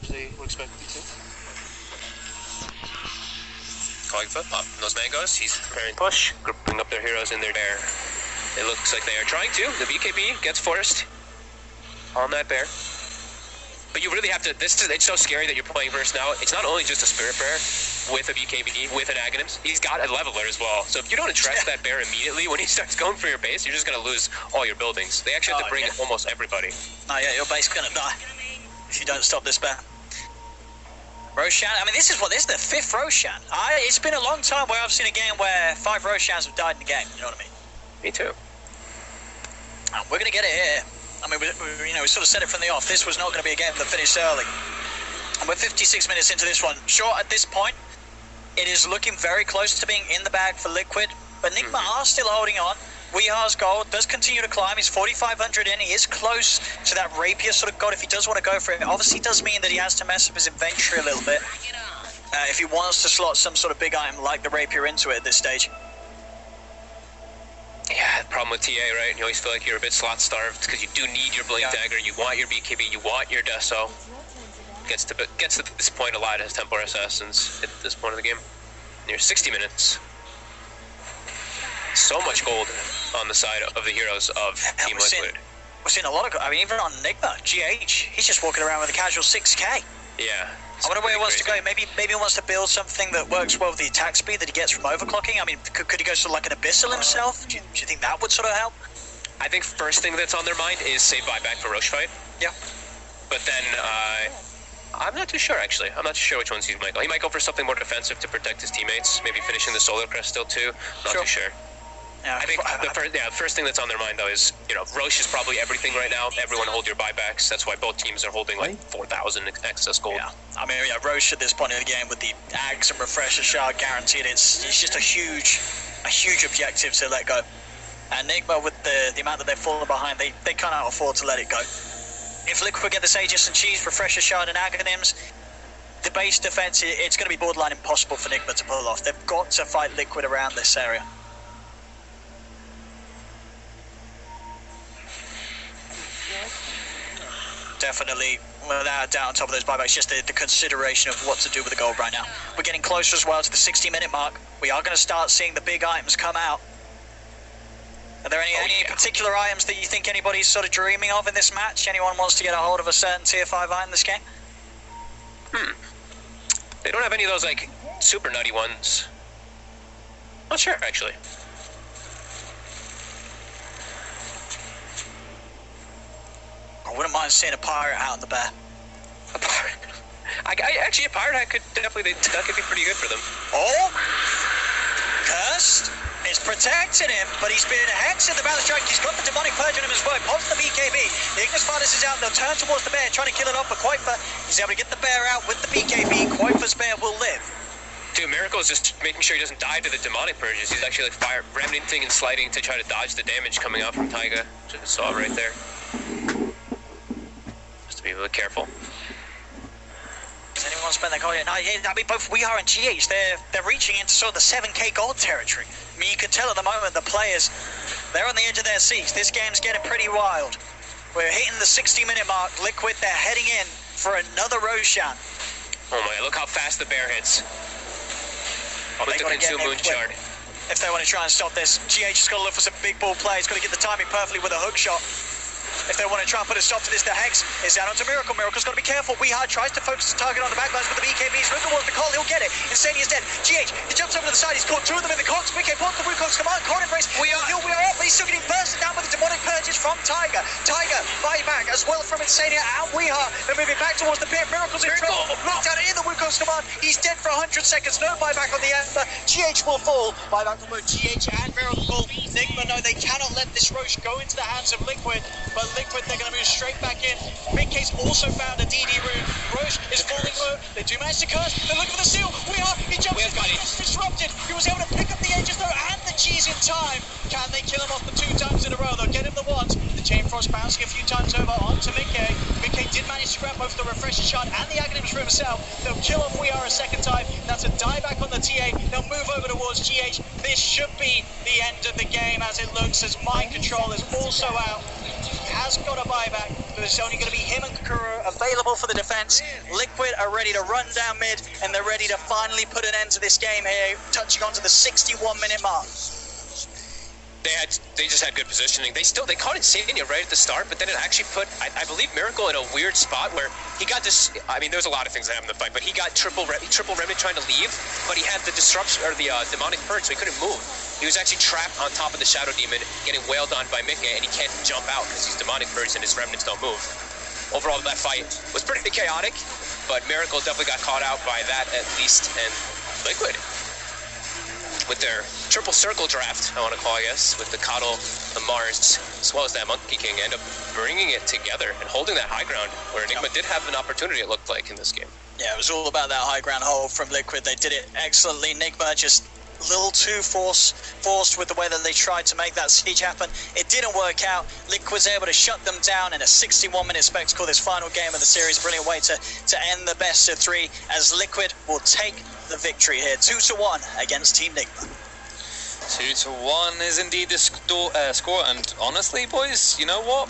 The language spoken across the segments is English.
they were expecting to. Calling for pop those mangoes. He's preparing to push, grouping up their heroes in their bear. It looks like they are trying to. The BKB gets forced on that bear. But you really have to, it's so scary that you're playing versus now. It's not only just a Spirit Bear with a BKB, with an Aghanim's, he's got a Leveler as well. So if you don't address that bear immediately when he starts going for your base, you're just going to lose all your buildings. They actually have to bring almost everybody. Oh yeah, your base is going to die if you don't stop this bear. Roshan, I mean, this is the 5th Roshan. It's been a long time where I've seen a game where 5 Roshans have died in the game, you know what I mean? Me too. And we're going to get it here. I mean, we sort of said it from the off. This was not going to be a game that finished early. And we're 56 minutes into this one. Sure, at this point, it is looking very close to being in the bag for Liquid. But Nigma are still holding on. Weehar's goal does continue to climb. He's 4,500 in. He is close to that Rapier sort of goal if he does want to go for it. Obviously, does mean that he has to mess up his inventory a little bit. If he wants to slot some sort of big item like the Rapier into it at this stage. Yeah, the problem with TA, right? You always feel like you're a bit slot starved because you do need your Blink Dagger, you want your BKB, you want your Deso. Gets to this point a lot as Templar Assassins at this point of the game. Near 60 minutes. So much gold on the side of the heroes of Team Liquid. We're seeing a lot of, I mean, even on Nigma, GH, he's just walking around with a casual 6k. Yeah. I wonder where he wants to go. Maybe he wants to build something that works well with the attack speed that he gets from overclocking. I mean, could he go sort of like an Abyssal himself? Do you think that would sort of help? I think first thing that's on their mind is save buyback for Roche fight. Yeah. But then, I'm not too sure actually. I'm not too sure which ones he might go. He might go for something more defensive to protect his teammates. Maybe finishing the Solar Crest still too. Not too sure. Yeah, I think the first thing that's on their mind though is, Roche is probably everything right now. Everyone hold your buybacks. That's why both teams are holding like 4,000 excess gold. Yeah, I mean, Roche at this point in the game with the Ags and Refresher Shard guaranteed, it's just a huge objective to let go. And Nigma, with the amount that they've fallen behind, they cannot afford to let it go. If Liquid get this Aegis and Cheese, Refresher Shard and Aghanims, the base defense, it's going to be borderline impossible for Nigma to pull off. They've got to fight Liquid around this area. Definitely, without a doubt, on top of those buybacks, just the consideration of what to do with the gold right now. We're getting closer as well to the 60-minute mark. We are going to start seeing the big items come out. Are there any particular items that you think anybody's sort of dreaming of in this match? Anyone wants to get a hold of a certain tier 5 item this game? They don't have any of those, like, super nutty ones. Not sure, actually. I wouldn't mind seeing a pirate out in the bear. A pirate? Actually, a pirate hat could definitely, that could be pretty good for them. Oh! Cursed is protecting him, but he's been hexed at the battle strike. He's got the demonic purge on him as well. He pops the BKB. The Ignis Fighters is out. They'll turn towards the bear, trying to kill it off, but Quaifa is able to get the bear out with the BKB. Quaifa's bear will live. Dude, Miracle is just making sure he doesn't die to the demonic purges. He's actually like remnanting and sliding to try to dodge the damage coming out from Taiga. Just saw right there. To be really careful. Does anyone spend their gold yet? No, I mean, both Weehar and GH, they're reaching into sort of the 7k gold territory. I mean, you can tell at the moment the players, they're on the edge of their seats. This game's getting pretty wild. We're hitting the 60-minute mark. Liquid, they're heading in for another Roshan. Oh my, look how fast the bear hits. With the consume moon shard. If they want to try and stop this, GH has got to look for some big ball plays. Got to get the timing perfectly with a hook shot. If they want to try and put a stop to this, the Hex is down onto Miracle. Miracle's got to be careful. Weehard tries to focus the target on the backlines with the BKBs. Looking towards the call, he'll get it. Insania's dead. GH, he jumps over to the side. He's caught 2 of them in the cogs. BK blocks the Wukong's command. Can't embrace. We are up, but he's still getting bursted down with the demonic purges from Tiger. Tiger, buyback as well from Insania and Weehar. They're moving back towards the pit. Miracle's in trouble. Knocked out in the Wukong's command. He's dead for 100 seconds. No buyback on the Ember. GH will fall. Buyback from both GH and Miracle. Nigma, no, they cannot let this Roche go into the hands of Liquid. But Liquid, they're going to move straight back in. Big Case also found a DD rune. Roche is falling low. They do manage to curse. They're looking for the seal. He jumps in. He's disrupted. He was able to pick up the edges though and the cheese in time. Can they kill him off the 2 times in a row? They'll get him the once. The Chain Frost bouncing a few times over onto Mickey. Mickey did manage to grab both the Refresher Shard and the Aghanims for himself. They'll kill off We Are a second time. That's a dieback on the TA. They'll move over towards GH. This should be the end of the game as it looks, as Mind Control is also out. has got a buyback. There's only going to be him and Kuro available for the defense. Liquid are ready to run down mid, and they're ready to finally put an end to this game here, touching on to the 61-minute mark. They just had good positioning. They caught Insania right at the start, but then it actually put, I believe, Miracle in a weird spot where he got this. I mean, there's a lot of things that happened in the fight, but he got triple remnant trying to leave, but he had the disruption or the demonic purge, so he couldn't move. He was actually trapped on top of the Shadow Demon, getting wailed on by Mika, and he can't jump out because he's demonic purged and his remnants don't move. Overall, that fight was pretty chaotic, but Miracle definitely got caught out by that at least, and Liquid, with their triple circle draft, I want to call, I guess, with the Coddle, the Mars, as well as that Monkey King, end up bringing it together and holding that high ground, where Nigma did have an opportunity, it looked like, in this game. Yeah, it was all about that high ground hold from Liquid. They did it excellently. Nigma just a little too forced with the way that they tried to make that siege happen. It didn't work out. Liquid was able to shut them down in a 61-minute spectacle, this final game of the series. Brilliant way to end the best of 3, as Liquid will take the victory here, 2-1 against Team Nigma. 2-1 is indeed the score, and honestly, boys, you know what?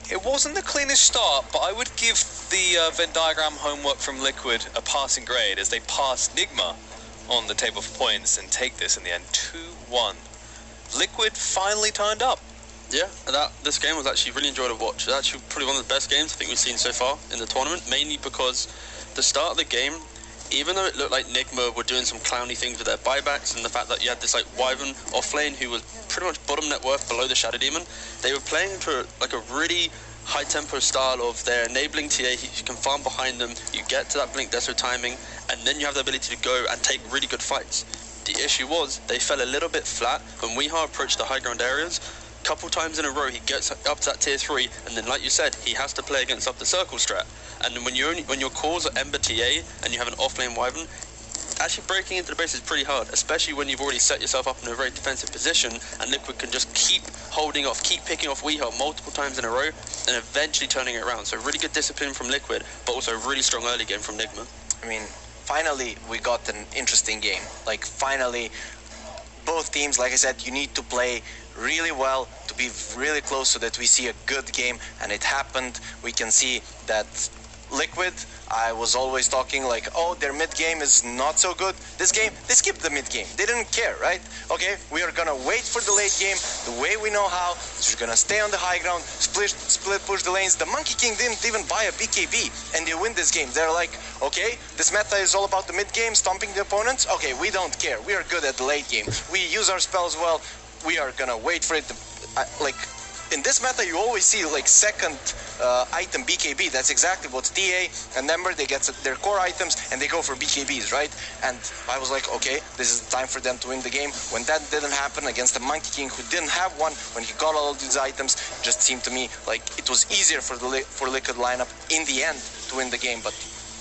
It wasn't the cleanest start, but I would give the Venn diagram homework from Liquid a passing grade, as they passed Nigma on the table for points and take this in the end, 2-1. Liquid finally turned up. Yeah, this game was actually really enjoyable to watch. It's actually probably one of the best games I think we've seen so far in the tournament, mainly because the start of the game, even though it looked like Nigma were doing some clowny things with their buybacks and the fact that you had this like Wyvern off lane who was pretty much bottom net worth below the Shadow Demon, they were playing into like a really high tempo style of their enabling TA. You can farm behind them, you get to that Blink Deso timing, and then you have the ability to go and take really good fights. The issue was they fell a little bit flat when Weehaw approached the high ground areas. A couple times in a row he gets up to that tier 3, and then like you said, he has to play against up the circle strat. And then when your cores are Ember TA and you have an offlane Wyvern, actually breaking into the base is pretty hard, especially when you've already set yourself up in a very defensive position, and Liquid can just keep holding off, keep picking off Weehaw multiple times in a row, and eventually turning it around. So really good discipline from Liquid, but also a really strong early game from Nigma. I mean, finally we got an interesting game. Like, finally, both teams, like I said, you need to play really well to be really close so that we see a good game, and it happened. We can see that Liquid, I was always talking like, oh, their mid game is not so good. This game, they skipped the mid game. They didn't care, right? Okay, we are gonna wait for the late game the way we know how. So we're gonna stay on the high ground, split push the lanes. The Monkey King didn't even buy a BKB, and they win this game. They're like, okay, this meta is all about the mid game, stomping the opponents. Okay, we don't care. We are good at the late game. We use our spells well. We are gonna wait for it. Like, in this meta, you always see like second item BKB. That's exactly what TA and Ember, they get their core items and they go for BKBs, right? And I was like, okay, this is the time for them to win the game. When that didn't happen against the Monkey King, who didn't have one, when he got all of these items, it just seemed to me like it was easier for the Liquid lineup in the end to win the game. But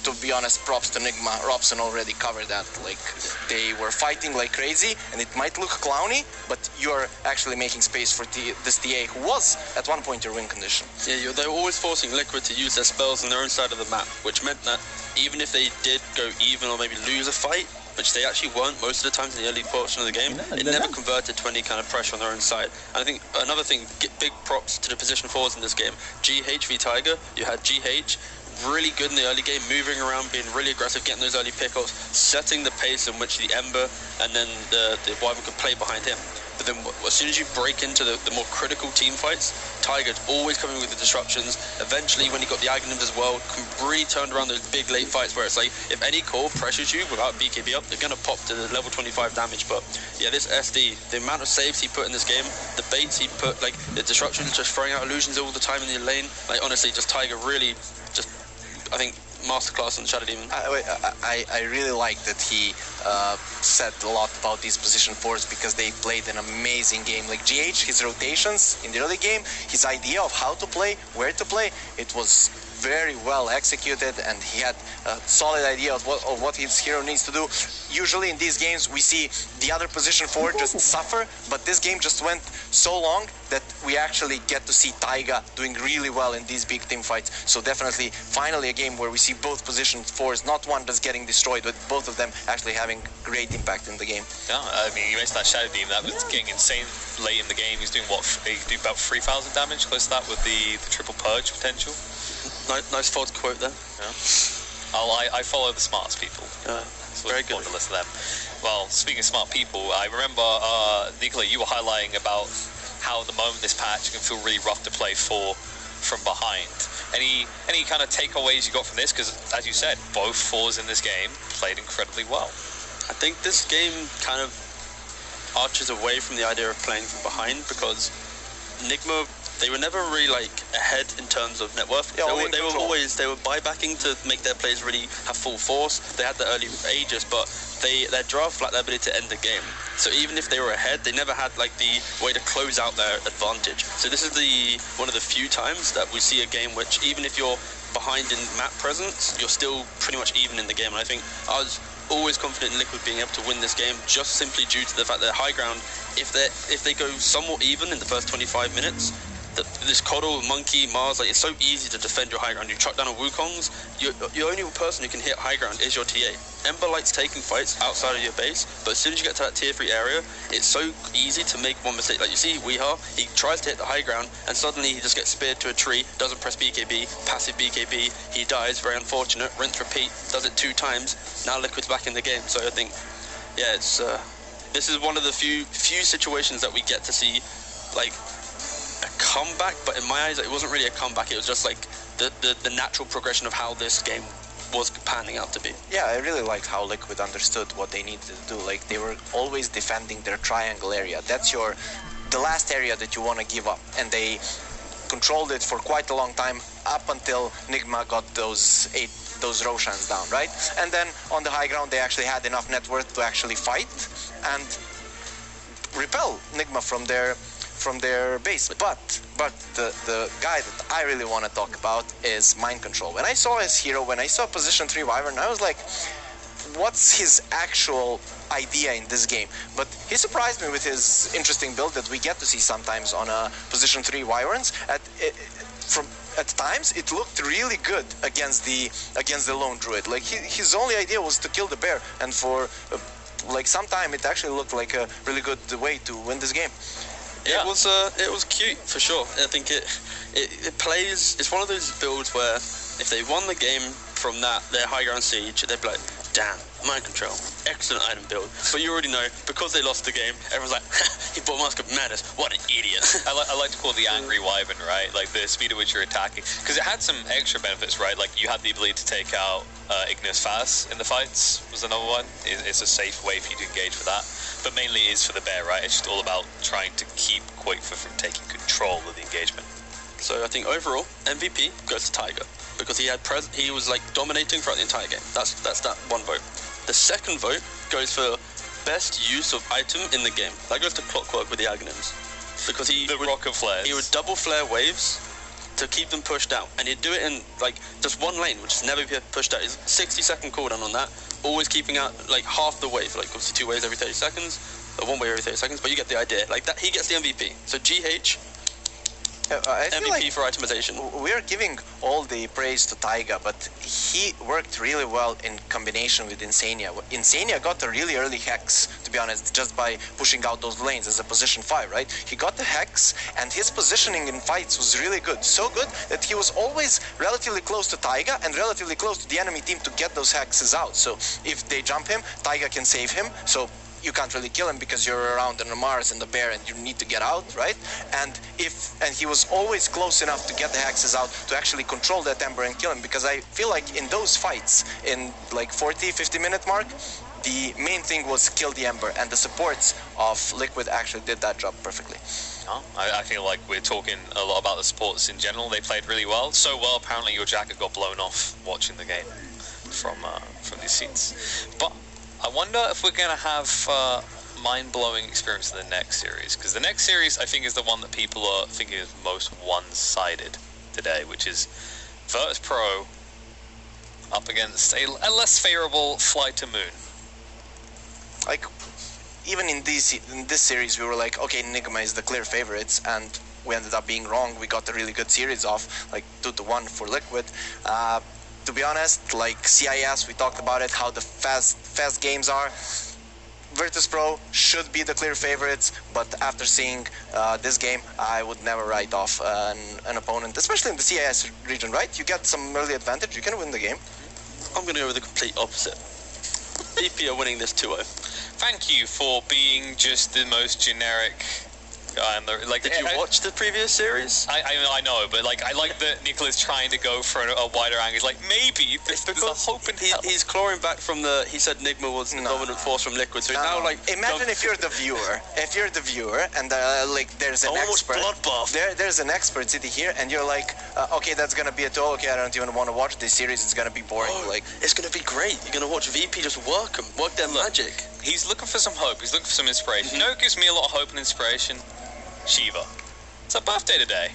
to be honest, props to Nigma. Robson already covered that. Like, they were fighting like crazy, and it might look clowny, but you're actually making space for this TA, who was at one point your win condition. Yeah, they were always forcing Liquid to use their spells on their own side of the map, which meant that even if they did go even or maybe lose a fight, which they actually weren't most of the times in the early portion of the game, it never converted to any kind of pressure on their own side. And I think another thing, big props to the position forwards in this game. GH v Tiger, you had GH, really good in the early game, moving around, being really aggressive, getting those early pickoffs, setting the pace in which the Ember and then the Wyvern could play behind him. But then as soon as you break into the more critical team fights, Tiger's always coming with the disruptions. Eventually, when he got the Aghanims as well, can really turn around those big late fights where it's like, if any core pressures you without BKB up, they're going to pop to the level 25 damage. But yeah, this SD, the amount of saves he put in this game, the baits he put, like the disruptions, just throwing out illusions all the time in the lane, like honestly, just Tiger really just, I think, masterclass on the Shadow Demon. I really like that he said a lot about these position forwards, because they played an amazing game. Like GH, his rotations in the early game, his idea of how to play, where to play, it was very well executed, and he had a solid idea of what his hero needs to do. Usually in these games we see the other position forward just suffer, but this game just went so long that we actually get to see Taiga doing really well in these big team fights. So definitely, finally a game where we see both position 4s, not one just getting destroyed, but both of them actually having great impact in the game. Yeah, I mean, you mentioned that Shadow Beam, that was getting insane late in the game. He's doing what, he could do about 3,000 damage, close to that with the triple purge potential. Nice false quote there. Yeah. I follow the smartest people. Yeah, So very it's good. important to listen to them. Well, speaking of smart people, I remember, Nicola, you were highlighting about how at the moment this patch can feel really rough to play from behind. Any kind of takeaways you got from this? Because, as you said, both 4s in this game played incredibly well. I think this game kind of arches away from the idea of playing from behind, because Nigma, they were never really like ahead in terms of net worth. Yeah, they were buybacking to make their plays really have full force. They had the early Aegis, but their draft lacked the ability to end the game. So even if they were ahead, they never had like the way to close out their advantage. So this is one of the few times that we see a game which, even if you're behind in map presence, you're still pretty much even in the game. And I think I was always confident in Liquid being able to win this game, just simply due to the fact that high ground, if they go somewhat even in the first 25 minutes, this Coddle, Monkey, Mars, like, it's so easy to defend your high ground. You chuck down a Wukong's, your only person who can hit high ground is your TA. Ember likes taking fights outside of your base, but as soon as you get to that tier 3 area, it's so easy to make one mistake. Like you see Weeha, he tries to hit the high ground, and suddenly he just gets speared to a tree, doesn't press BKB, passive BKB, he dies, very unfortunate, rinse, repeat, does it 2 times, now Liquid's back in the game. So I think, yeah, it's this is one of the few situations that we get to see, like, a comeback, but in my eyes it wasn't really a comeback, it was just like the natural progression of how this game was panning out to be. Yeah, I really liked how Liquid understood what they needed to do. Like, they were always defending their triangle area. That's the last area that you want to give up, and they controlled it for quite a long time, up until Nigma got those Roshans down, right? And then on the high ground they actually had enough net worth to actually fight and repel Nigma from their base. But the guy that I really want to talk about is Mind Control. When I saw his hero, when I saw position 3 Wyvern, I was like, what's his actual idea in this game? But he surprised me with his interesting build that we get to see sometimes on a position 3 Wyverns. At times it looked really good against the lone druid. Like, his only idea was to kill the bear, and for like some time it actually looked like a really good way to win this game. Yeah. It was cute for sure. I think it plays. It's one of those builds where if they won the game from their high ground siege, they'd be like, damn, Mind Control, excellent item build. But you already know, because they lost the game, everyone's like, he bought Mask of Madness, what an idiot. I like to call it the angry Wyvern, right? Like the speed at which you're attacking, because it had some extra benefits, right? Like you had the ability to take out Ignis fast in the fights was another one. It's a safe way for you to engage with that, but mainly it is for the bear, right? It's just all about trying to keep Quakefer from taking control of the engagement. So I think overall MVP goes to Tiger, because he was like dominating throughout the entire game. That's that one vote. The second vote goes for best use of item in the game. That goes to Clockwork with the Aghanims, because he would double flare waves to keep them pushed out, and he'd do it in like just one lane, which is never be pushed out. It's 60-second cooldown on that, always keeping out like half the wave, like obviously 2 waves every 30 seconds, or 1 wave every 30 seconds, but you get the idea. Like that, he gets the MVP. So GH, I feel MVP like for itemization. we're giving all the praise to Taiga, but he worked really well in combination with Insania. Insania got a really early hex, to be honest, just by pushing out those lanes as a position 5, right? He got the hex, and his positioning in fights was really good. So good that he was always relatively close to Taiga and relatively close to the enemy team to get those hexes out. So if they jump him, Taiga can save him. So you can't really kill him because you're around the Mars and the bear and you need to get out, right? And he was always close enough to get the hexes out to actually control that Ember and kill him, because I feel like in those fights, in like 40-50 minute mark, the main thing was kill the Ember, and the supports of Liquid actually did that job perfectly. I feel like we're talking a lot about the supports in general. They played really well. So well, apparently your jacket got blown off watching the game from these seats. But I wonder if we're going to have mind-blowing experience in the next series, because the next series I think is the one that people are thinking is most one-sided today, which is Virtus Pro up against a less favorable Fly to Moon. Like, even in this series, we were like, okay, Nigma is the clear favorites, and we ended up being wrong. We got a really good series off, like 2-1 for Liquid. To be honest, like CIS, we talked about it, how the fast games are. Virtus.pro should be the clear favorites, but after seeing this game, I would never write off an opponent, especially in the CIS region, right? You get some early advantage, you can win the game. I'm going to go with the complete opposite. VP are winning this 2-0. Thank you for being just the most generic guy. Like, did you watch the previous series? I know, but like I like that Nicola's trying to go for a wider angle. He's like, maybe there's a hope in hell. He's clawing back from he said Nigma was the dominant force from Liquid, so now like... Imagine if you're the viewer, and like there's an expert. Bloodbath. There's an expert sitting here, and you're like, okay, that's gonna be a 2-0, okay, I don't even want to watch this series, it's gonna be boring. Like, it's gonna be great. You're gonna watch VP just work their magic. He's looking for some hope, he's looking for some inspiration. You know who gives me a lot of hope and inspiration? Shiva. It's her birthday today.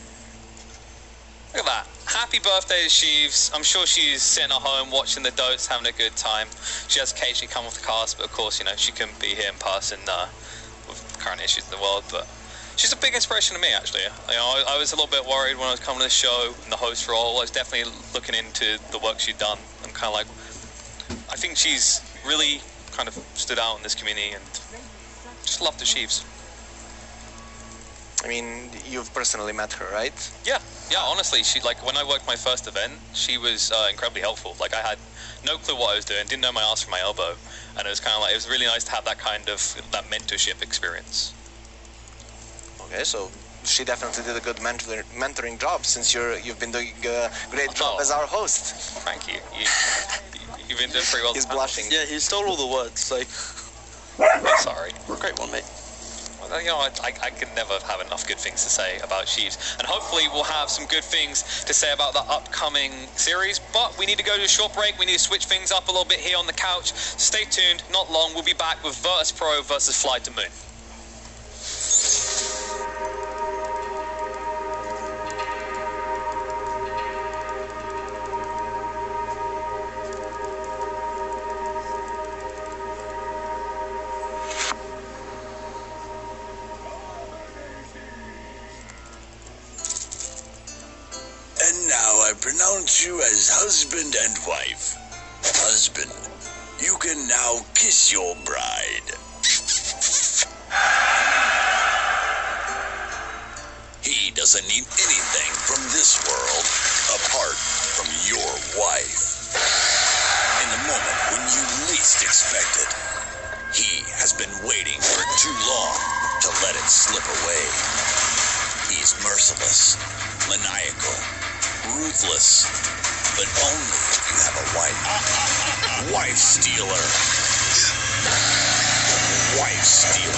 Look at that. Happy birthday to Sheaves. I'm sure she's sitting at home watching the Dotes, having a good time. She has occasionally come off the cast, but of course, you know, she couldn't be here in person with current issues in the world. But she's a big inspiration to me, actually. You know, I was a little bit worried when I was coming to the show in the host role. I was definitely looking into the work she'd done. I'm kind of like, I think she's really kind of stood out in this community, and just love the Sheaves. I mean, you've personally met her, right? Yeah, honestly, she, like, when I worked my first event, she was incredibly helpful. Like, I had no clue what I was doing, didn't know my ass from my elbow, and it was kind of like, it was really nice to have that kind of, that mentorship experience. Okay, so she definitely did a good mentoring job, since you've been doing a great job as our host. Thank you. You've been doing pretty well. He's blushing. Yeah, he stole all the words, like... Sorry. Great one, mate. You know, I can never have enough good things to say about Sheaves, and hopefully we'll have some good things to say about the upcoming series, but we need to go to a short break. We need to switch things up a little bit here on the couch. Stay tuned, not long, we'll be back with Virtus.pro versus Fly to Moon. And now I pronounce you as husband and wife. Husband, you can now kiss your bride. He doesn't need anything from this world apart from your wife. In the moment when you least expect it, he has been waiting for too long to let it slip away. He's merciless, maniacal, ruthless, but only if you have a wife. Wife stealer. Wife stealer.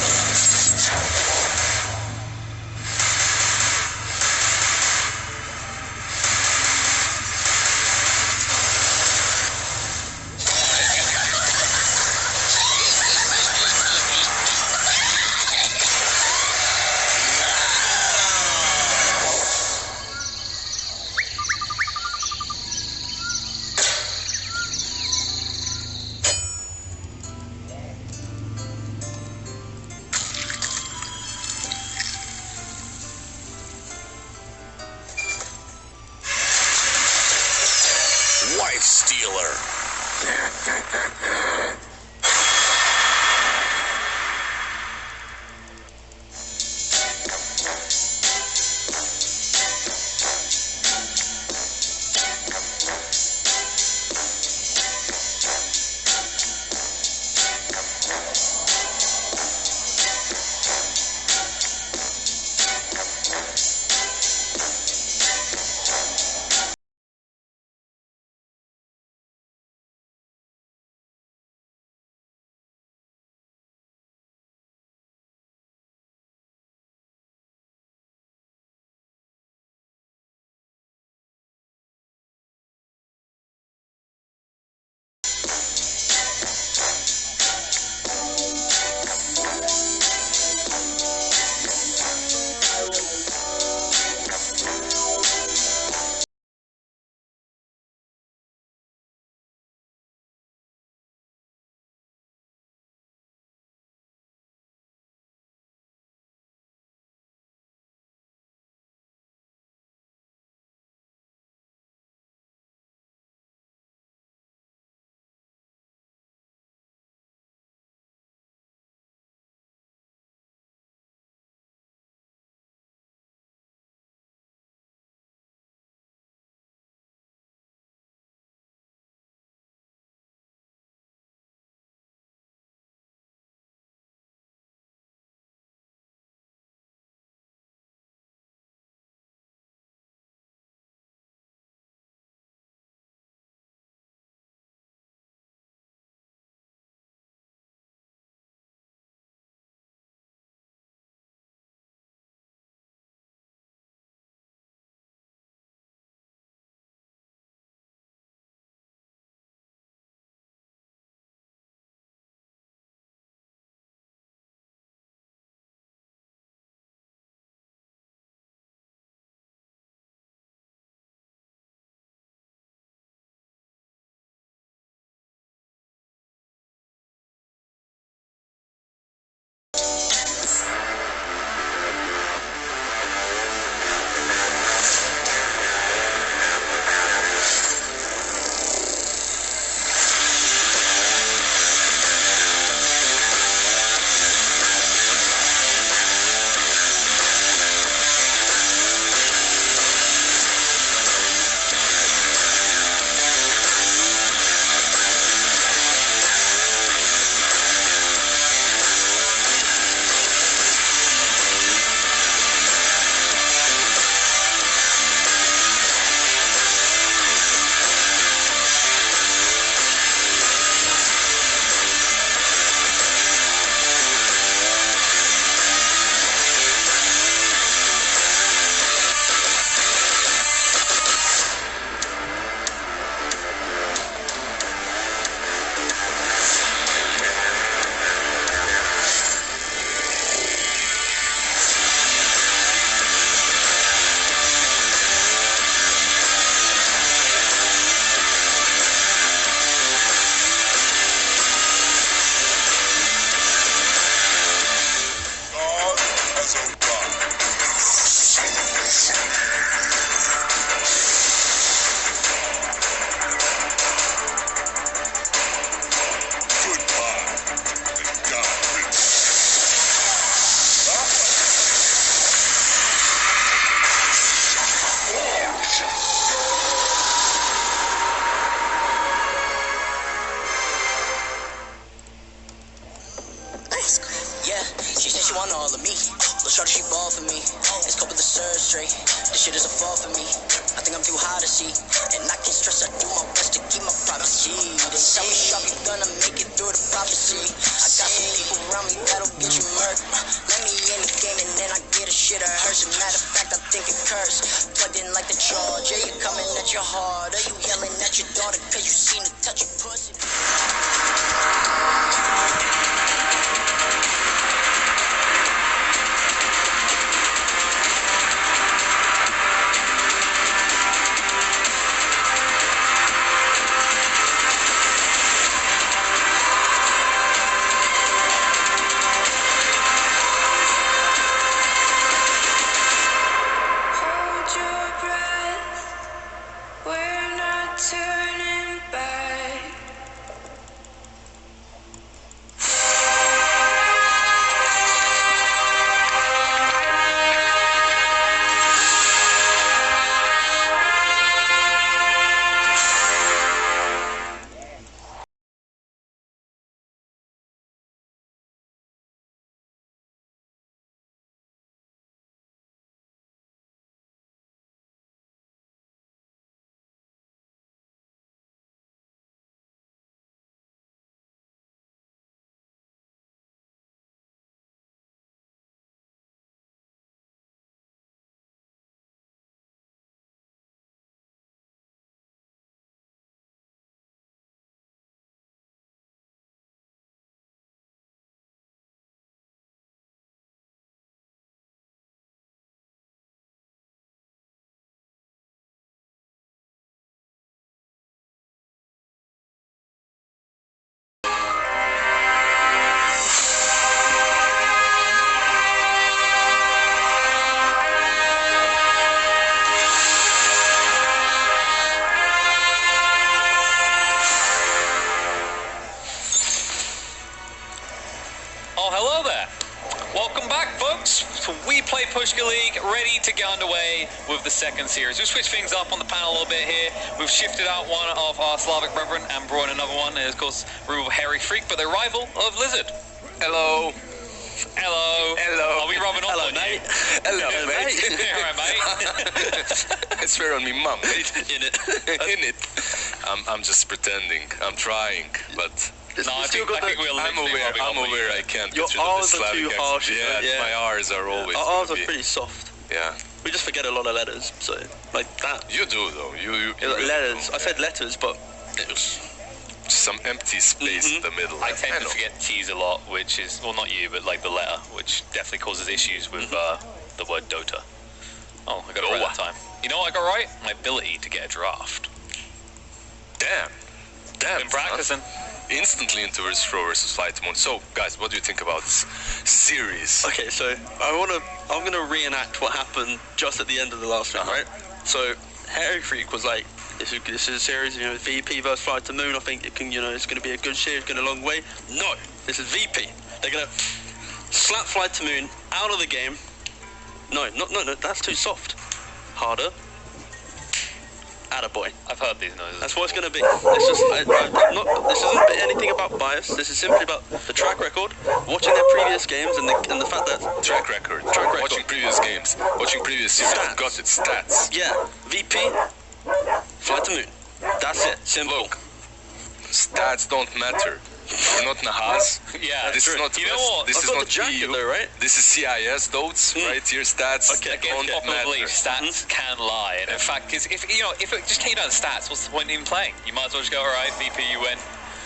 odyssey. And I can't stress, I do my best to keep my prophecy. They tell me sharp, you gonna make it through the prophecy. I got some people around me that'll get you murked. Let me in the game and then I get a shit a hearse. As a matter of fact, I think it curse. Plugged in like the charge. Yeah, you coming at your heart. Are you yelling at your daughter cause you seen her touch your pussy? Weplay Pushka League, ready to get underway with the second series. We've switched things up on the panel a little bit here. We've shifted out one of our Slavic brethren and brought in another one. And of course, Rule Hairy Freak, but the rival of Lizard. Hello. Hello. Hello. Are we rubbing off on mate. you? Hello, mate. Alright, mate. I swear on me mum, mate. In it. In it. I'm just pretending. I'm trying, but... No, I think we're I'm aware I can't Your get rid of the R's are Slavic too accent. harsh. Yeah, my R's are always... Our R's are be- pretty soft. Yeah. We just forget a lot of letters, so like that. You do, though. You Yeah, really letters. do. I said letters, but it was Just some empty space in the middle. I tend to know. forget T's a lot, which is, well, not you, but like the letter, which definitely causes issues with the word Dota. Oh, I got it right that time. You know what I got right? My ability to get a draft. Damn. Been practicing. Instantly into versus Throw versus Flight Moon. So, guys, what do you think about this series? okay. So I'm gonna reenact what happened just at the end of the last round, right? So Hairy Freak was like, this is a series, VP versus Flight to Moon. I think it can, it's gonna be a good series, going a long way. No, this is VP. They're gonna slap Flight to Moon out of the game. No, that's too soft. Harder. Attaboy. I've heard these noises. That's what it's going to be. It's just, this isn't anything about bias. This is simply about the track record, watching their previous games, and the fact that Track record. Watching previous games. Watching previous series. Stats. Got it. Stats. yeah, VP, Flight to Moon. That's it. Simple. Look, stats don't matter. We're not Nahas. Yeah, This is not you know what? This I've is got not the jacket EU. though, right? This is CIS, those right here. Stats Against don't popular belief, matter. stats can lie. And in fact, because if it just came down to stats, what's the point in even playing? You might as well just go, all right, VP, you win.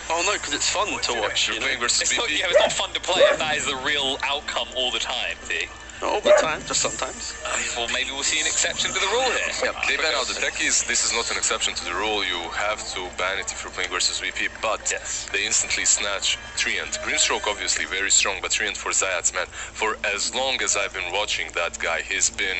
Oh no, because it's fun to watch. You're playing versus It's not, VP. it's not fun to play if that is the real outcome all the time. See? Not all the time, just sometimes. Well, maybe we'll see an exception to the rule here. Yeah, they ban out the techies. This is not an exception to the rule. You have to ban it if you're playing versus VP, but they instantly snatch Treant. Greenstroke, obviously, very strong, but Treant for Zayats, man. For as long as I've been watching that guy, he's been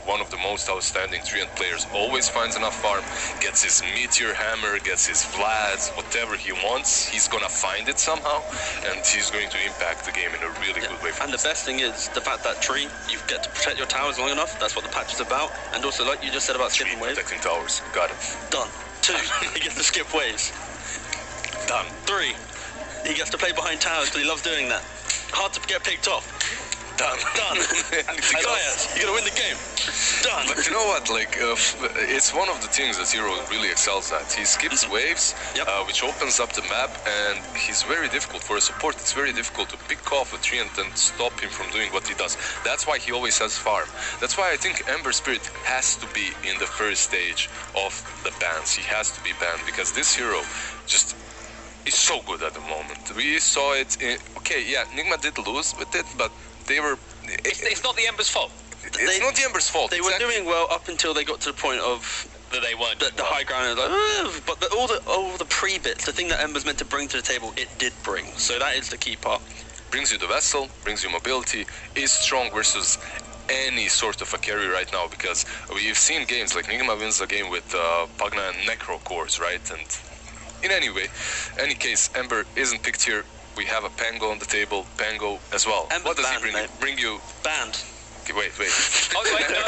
one of the most outstanding Treant players. Always finds enough farm, gets his Meteor Hammer, gets his Vlads, whatever he wants, he's gonna find it somehow, and he's going to impact the game in a really good way. And the best thing is the fact that Tree, you get to protect your towers long enough. That's what the patch is about. And also, like you just said about skipping waves. Protecting towers. Got it. Done. 2, he gets to skip waves. Done. 3, he gets to play behind towers because he loves doing that. Hard to get picked off. Done. Guys, you gotta win the game. Done. But you know what? Like, it's one of the things that Hero really excels at. He skips waves, which opens up the map, and he's very difficult for a support. It's very difficult to pick off a tree and then stop him from doing what he does. That's why he always has farm. That's why I think Ember Spirit has to be in the first stage of the bans. He has to be banned because this hero just is so good at the moment. We saw it in... Okay, yeah, Nigma did lose with it, but they were... It's not the Ember's fault. It's not the Ember's fault. They were doing well up until they got to the point of that they weren't the high ground. Like, but all the pre-bits, the thing that Ember's meant to bring to the table, it did bring. So that is the key part. Brings you the vessel, brings you mobility, is strong versus any sort of a carry right now, because we've seen games like Nigma wins a game with Pagna and Necro cores, right? And in any case, Ember isn't picked here. We have a Pango on the table, Pango as well. Ember's what does banned, he bring? mate. Bring you? Banned. Okay, wait. Oh, wait, no.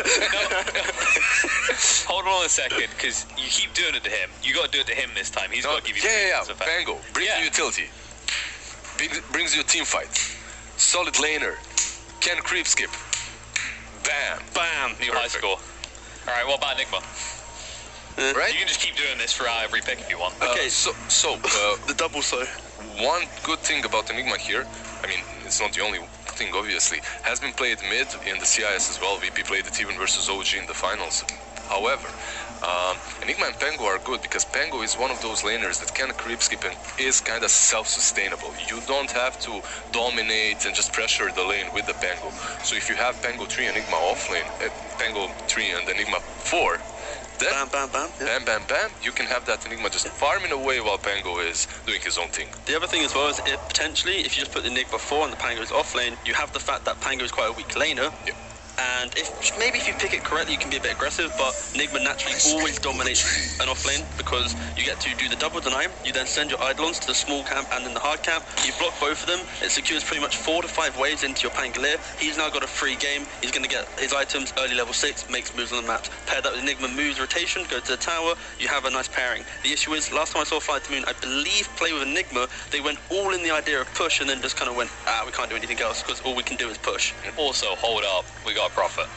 Hold on a second, because you keep doing it to him. You got to do it to him this time. He's got to give you the Pango brings you utility. Brings you a team fight. Solid laner. Can creep skip. Bam. New high score. All right, what about Nigma? Right? You can just keep doing this throughout every pick if you want. Okay, so the double slow. One good thing about Enigma here, I mean, it's not the only thing, obviously, has been played mid in the CIS as well. VP played it even versus OG in the finals. However, Enigma and Pango are good because Pango is one of those laners that can creep skip and is kind of self-sustainable. You don't have to dominate and just pressure the lane with the Pango. So if you have Pango 3 Enigma offlane, Pango 3 and Enigma 4, then bam. Yeah. Bam. You can have that Enigma just farming away while Pango is doing his own thing. The other thing as well is potentially, if you just put the Enigma 4 and the Pango is offlane, you have the fact that Pango is quite a weak laner. Yep. And if you pick it correctly, you can be a bit aggressive, but Nigma naturally always dominates an offlane because you get to do the double deny. You then send your Eidolons to the small camp and then the hard camp. You block both of them. It secures pretty much 4 to 5 waves into your Pangolier. He's now got a free game. He's going to get his items early level 6, makes moves on the map. Pair that with Nigma moves rotation, go to the tower. You have a nice pairing. The issue is, last time I saw Fly to Moon, I believe play with Enigma, they went all in the idea of push and then just kind of went, we can't do anything else because all we can do is push. Also, hold up, we got a prophet.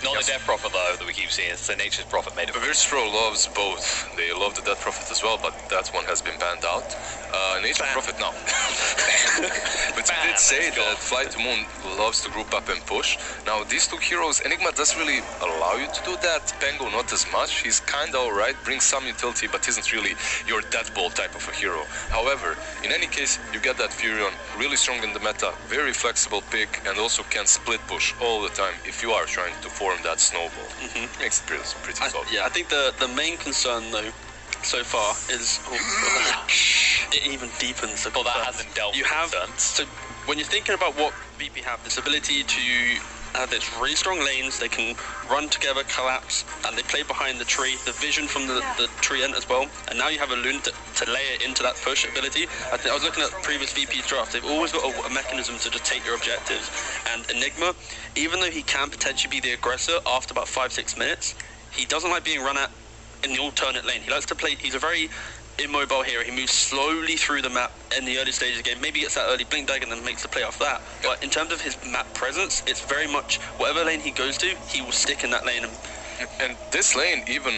Not the Death Prophet, though, that we keep seeing. It's the Nature's Prophet made of it. Virtus Pro loves both. They love the Death Prophet as well, but that one has been banned out. Nature's Prophet, no. But you did say that Fly to Moon loves to group up and push. Now, these two heroes, Enigma doesn't really allow you to do that. Pango, not as much. He's kind of alright, brings some utility, but isn't really your deathball type of a hero. However, in any case, you get that Furion, really strong in the meta, very flexible pick, and also can split push all the time if you are trying to form that snowball. Makes it pretty solid. I think the main concern, though, so far is it even deepens the concern. Well, that hasn't dealt with concerns. So when you're thinking about what VP have, this ability to have this really strong lanes, they can run together, collapse, and they play behind the tree, the vision from the tree end as well, and now you have a Loon to layer into that push ability. I was looking at previous VP's draft, they've always got a mechanism to just take your objectives, and Enigma, even though he can potentially be the aggressor after about 5-6 minutes, he doesn't like being run at in the alternate lane. He likes to play, he's a very immobile hero. He moves slowly through the map in the early stages of the game. Maybe gets that early blink dag and then makes the play off that. But in terms of his map presence, it's very much whatever lane he goes to, he will stick in that lane. And this lane, even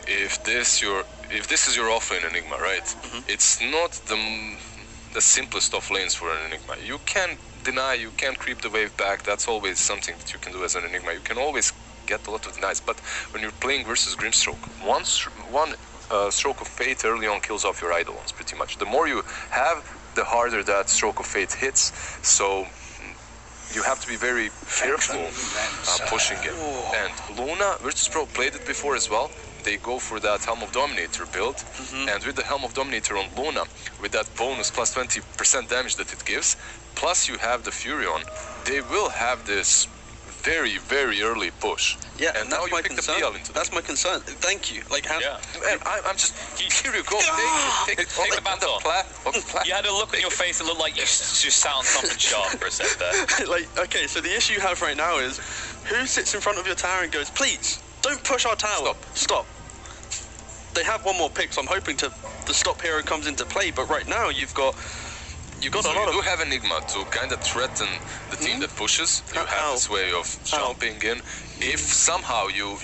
if this is your offlane Enigma, right? It's not the simplest of lanes for an Enigma. You can deny, you can creep the wave back. That's always something that you can do as an Enigma. You can always get a lot of denies. But when you're playing versus Grimstroke, one stroke of fate early on kills off your Eidolons pretty much. The more you have, the harder that stroke of fate hits. So you have to be very careful pushing it. And Luna, Virtus Pro played it before as well. They go for that Helm of Dominator build, and with the Helm of Dominator on Luna, with that bonus plus 20% damage that it gives, plus you have the Furion, they will have this very, very early push. Yeah, and now you pick concern. the PL into That's my concern. Thank you. Like, how? Yeah. Man, I'm just, here you go. Take the banter. You had a look on your face that looked like you just sat on something sharp for a sec there. Like, okay, so the issue you have right now is, who sits in front of your tower and goes, please, don't push our tower. Stop. They have one more pick, so I'm hoping the stop hero comes into play, but right now you've got You got So a lot you do of... have Enigma to kind of threaten the team that pushes. You have this way of jumping in. If somehow you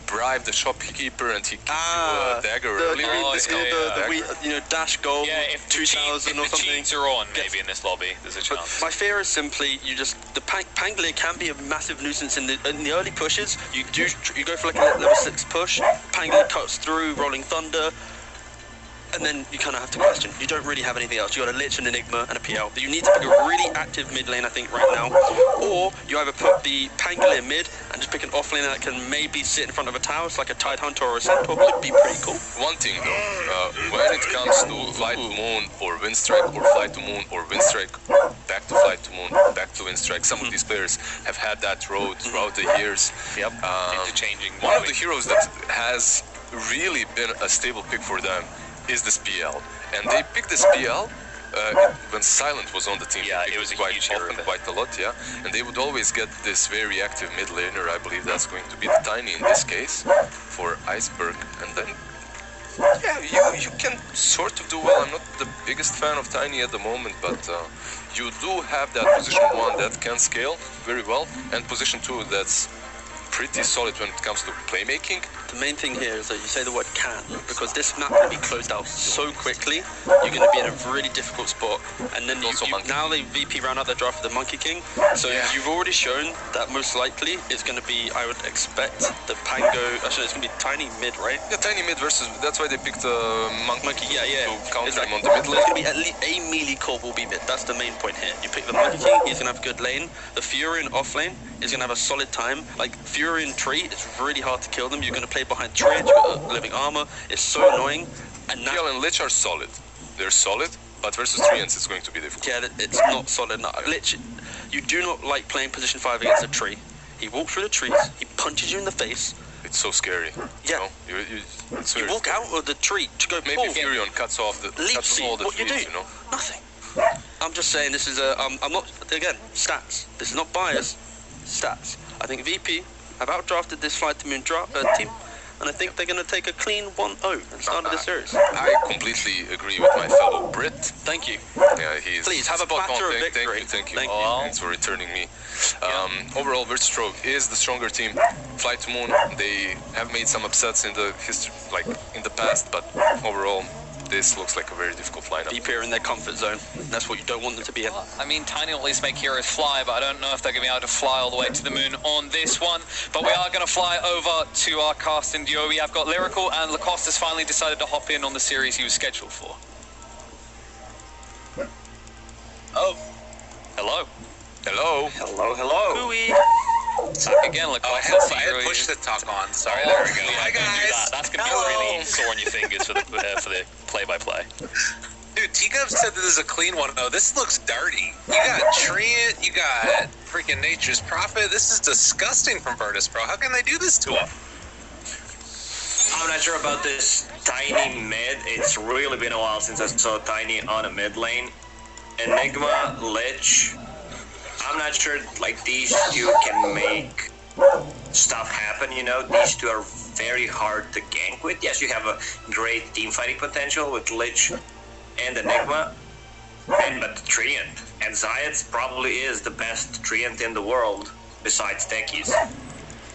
bribe the shopkeeper and he gives you a dagger earlier, dash goal, Yeah, if 2000 or the something. cheats are on, maybe in this lobby, there's a chance. My fear is simply the Pangolier can be a massive nuisance in the early pushes. You go for like a level 6 push. Pangolier cuts through, Rolling Thunder. And then you kind of have to question. You don't really have anything else. You got a Lich, an Enigma, and a PL. You need to pick a really active mid lane, I think, right now. Or you either put the Pangolier mid and just pick an off lane that can maybe sit in front of a tower. It's like a Tide Hunter or a Centaur could be pretty cool. One thing though, when it comes to Fly to Moon or Windstrike or Fly to Moon or Windstrike, back to Fly to Moon, back to Windstrike, some of these players have had that road throughout the years. Yep, interchanging. One of the heroes that has really been a stable pick for them is this PL, and they picked this PL when Silent was on the team. Yeah, it was a huge hero. Quite a lot, yeah. And they would always get this very active mid laner. I believe that's going to be the Tiny in this case for Iceberg, and then you can sort of do well. I'm not the biggest fan of Tiny at the moment, but you do have that position 1 that can scale very well, and position 2 that's pretty solid when it comes to playmaking. The main thing here is that you say the word can, because this map will be closed out so quickly, you're going to be in a really difficult spot. And then now they VP round out the draft for the Monkey King, so you've already shown that most likely it's going to be, I would expect, the Pango, actually it's going to be Tiny mid, right? Yeah, Tiny mid versus, that's why they picked Monkey yeah, to counter exactly. him on the mid lane. It's going to be at least a melee core will be mid, that's the main point here. You pick the Monkey King, he's going to have a good lane, the Furion off lane is going to have a solid time. Like Furion tree, it's really hard to kill them, you're going to play behind trees, you've got living armor, it's so annoying. And now PL and Lich are solid. They're solid, but versus Treants it's going to be difficult. yeah, it's not solid. No, Lich, you do not like playing position 5 against a tree. He walks through the trees, he punches you in the face. It's so scary. Yeah. You know? You walk out of the tree to go maybe Furion cuts off all the what trees, you do? Nothing. I'm just saying this is a, I'm not, again, stats. This is not bias, stats. I think VP have outdrafted this Flight to Moon team, and I think they're going to take a clean 1-0 and start the series. I completely agree with my fellow Brit. Thank you. Yeah, he's Please have a platter of victory. Thank you. Thank you. Thanks for returning me. Overall, Virtus.pro is the stronger team. Fly to Moon, they have made some upsets in the history, like in the past, but overall, this looks like a very difficult lineup. VP are in their comfort zone. That's what you don't want them to be in. I mean, Tiny will at least make heroes fly, but I don't know if they're going to be able to fly all the way to the moon on this one. But we are going to fly over to our casting duo. We have got Lyrical, and Lacoste has finally decided to hop in on the series he was scheduled for. Oh. Hello. Hello. Hello, hello. Hooey. Back again, Lacoste. I had push the talk on. Sorry, there we go. Hi, guys. That's going to be really sore on your fingers for the play-by-play. Dude, T-Gov said this is a clean 1-0. This looks dirty. You got Treant, you got freaking Nature's Prophet. This is disgusting from Virtus.pro. How can they do this to him? I'm not sure about this Tiny mid. It's really been a while since I saw Tiny on a mid lane. Enigma, Lich. I'm not sure, like, these two can make stuff happen, you know? These two are very hard to gank with. Yes, you have a great team fighting potential with Lich and Enigma, but Treant. And Zayat probably is the best Treant in the world, besides Techies.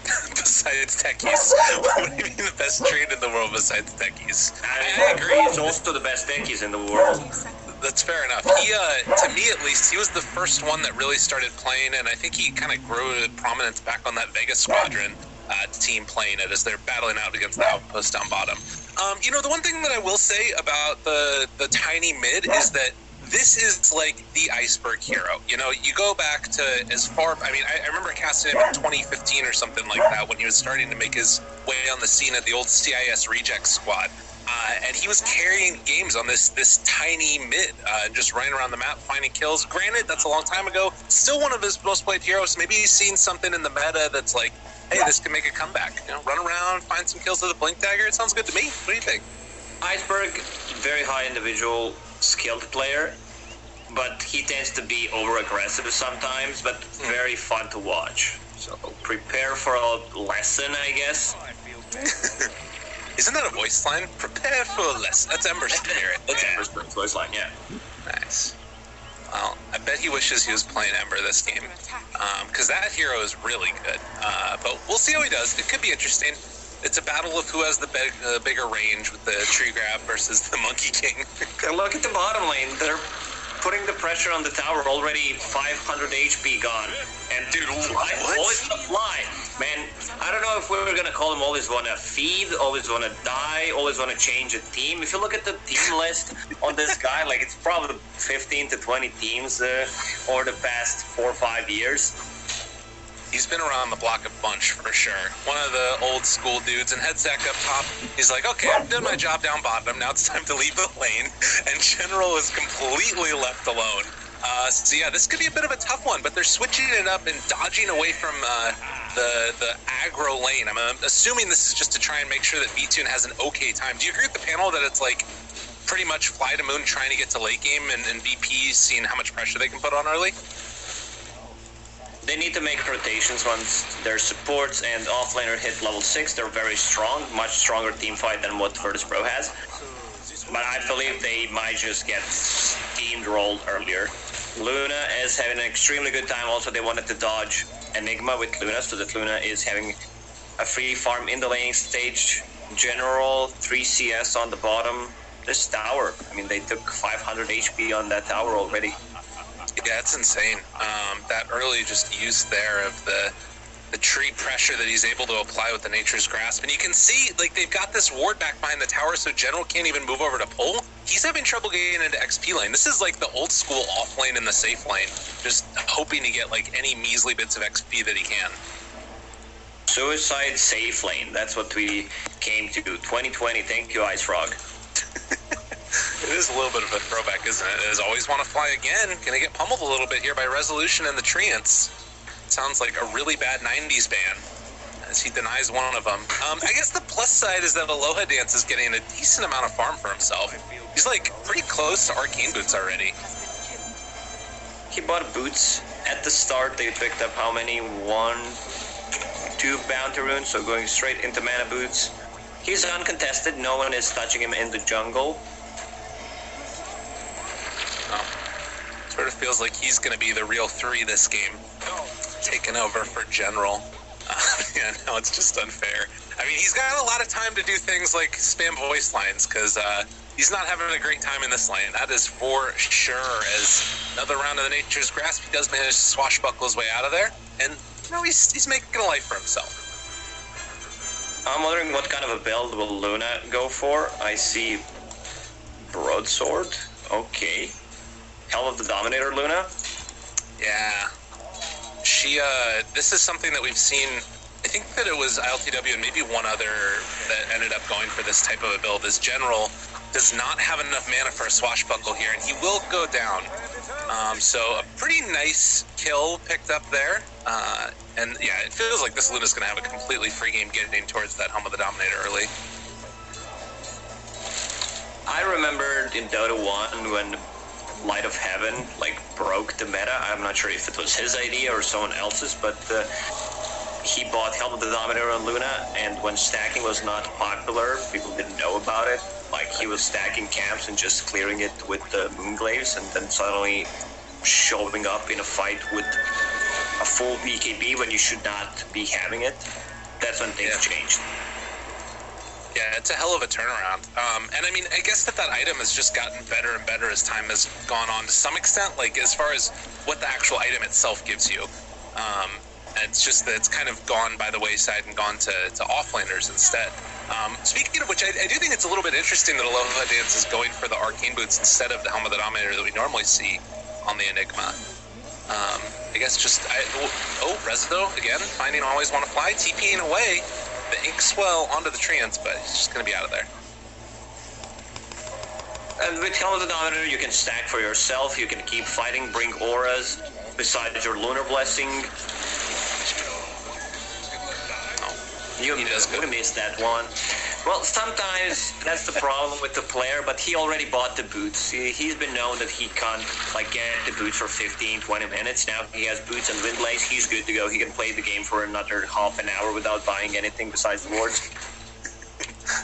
Besides Techies? What do you mean the best Treant in the world besides Techies? I agree, he's also the best Techies in the world. That's fair enough. He, to me at least, he was the first one that really started playing, and I think he kind of grew to prominence back on that Vegas Squadron team playing it as they're battling out against the Outpost down bottom. You know, the one thing that I will say about the Tiny mid is that this is like the Iceberg hero. You know, you go back to as far, I mean, I remember casting him in 2015 or something like that when he was starting to make his way on the scene at the old CIS Reject Squad. And he was carrying games on this tiny mid, just running around the map, finding kills. Granted, that's a long time ago. Still one of his most played heroes. Maybe he's seen something in the meta that's like, hey, this can make a comeback. You know, run around, find some kills with a blink dagger. It sounds good to me. What do you think? Iceberg, very high individual skilled player, but he tends to be over-aggressive sometimes, but very fun to watch. So prepare for a lesson, I guess. Isn't that a voice line? Prepare for a lesson. That's Ember's spirit. That's Ember's voice line, yeah. Nice. Yes. Well, I bet he wishes he was playing Ember this game, because that hero is really good. But we'll see how he does. It could be interesting. It's a battle of who has the bigger range with the tree grab versus the Monkey King. Look at the bottom lane. They're putting the pressure on the tower. Already 500 HP gone. And dude, always fly. Man, I don't know if we were gonna call him always wanna feed, always wanna die, always wanna change a team. If you look at the team list on this guy, like it's probably 15 to 20 teams over the past 4 or 5 years. He's been around the block a bunch for sure. One of the old school dudes, and Headsack up top, he's like, okay, I've done my job down bottom, now it's time to leave the lane. And General is completely left alone. So yeah, this could be a bit of a tough one, but they're switching it up and dodging away from the aggro lane. I'm assuming this is just to try and make sure that B2 has an okay time. Do you agree with the panel that it's like pretty much fly to moon trying to get to late game and BP seeing how much pressure they can put on early? They need to make rotations once their supports and offlaner hit level 6. They're very strong, much stronger team fight than what Virtus Pro has. But I believe they might just get steamrolled earlier. Luna is having an extremely good time. Also, they wanted to dodge Enigma with Luna, so that Luna is having a free farm in the laning stage. General, 3 CS on the bottom. This tower, I mean, they took 500 HP on that tower already. Yeah, it's insane. That early just use there of the tree pressure that he's able to apply with the Nature's Grasp. And you can see, like, they've got this ward back behind the tower, so General can't even move over to pull. He's having trouble getting into XP lane. This is like the old school off lane and the safe lane, just hoping to get, like, any measly bits of XP that he can. Suicide safe lane, that's what we came to. 2020, thank you, Ice Frog. It is a little bit of a throwback, isn't it? It is always want to fly again. Gonna get pummeled a little bit here by Resolution and the Treants. Sounds like a really bad 90s ban, as he denies one of them. I guess the plus side is that Aloha Dance is getting a decent amount of farm for himself. He's like pretty close to Arcane Boots already. He bought boots at the start. They picked up how many? 1, 2 bounty runes, so going straight into mana boots. He's uncontested. No one is touching him in the jungle. Sort of feels like he's going to be the real 3 this game. Taking over for General. Yeah, no, it's just unfair. I mean, he's got a lot of time to do things like spam voice lines, because he's not having a great time in this lane. That is for sure. As another round of the Nature's Grasp, he does manage to swashbuckle his way out of there. And, you know, he's making a life for himself. I'm wondering what kind of a build will Luna go for. I see Broadsword. Okay. Hell of the Dominator, Luna. Yeah. She, this is something that we've seen. I think that it was ILTW and maybe one other that ended up going for this type of a build. This General does not have enough mana for a swashbuckle here, and he will go down. So a pretty nice kill picked up there. And yeah, it feels like this Luna's going to have a completely free game getting towards that Helm of the Dominator early. I remembered in Dota 1 when Light of Heaven like broke the meta. I'm not sure if it was his idea or someone else's, but he bought Helm of the Dominator on Luna, and when stacking was not popular, people didn't know about it. Like, he was stacking camps and just clearing it with the Moonglaves, and then suddenly showing up in a fight with a full BKB when you should not be having it. That's when things changed. Yeah, it's a hell of a turnaround. And I mean, I guess that item has just gotten better and better as time has gone on to some extent, like as far as what the actual item itself gives you. It's just that it's kind of gone by the wayside and gone to offlaners instead. Speaking of which, I do think it's a little bit interesting that Aloha Dance is going for the Arcane Boots instead of the Helm of the Dominator that we normally see on the Enigma. I guess just, Resido, again, finding Always Want to Fly, TPing away the Inkswell onto the Treants, but he's just going to be out of there. And with Helm of the Dominator, you can stack for yourself, you can keep fighting, bring auras, besides your Lunar Blessing. You missed that one. Well, sometimes that's the problem with the player, but he already bought the boots. He's been known that he can't get the boots for 15, 20 minutes. Now he has boots and wind blaze. He's good to go. He can play the game for another half an hour without buying anything besides the wards.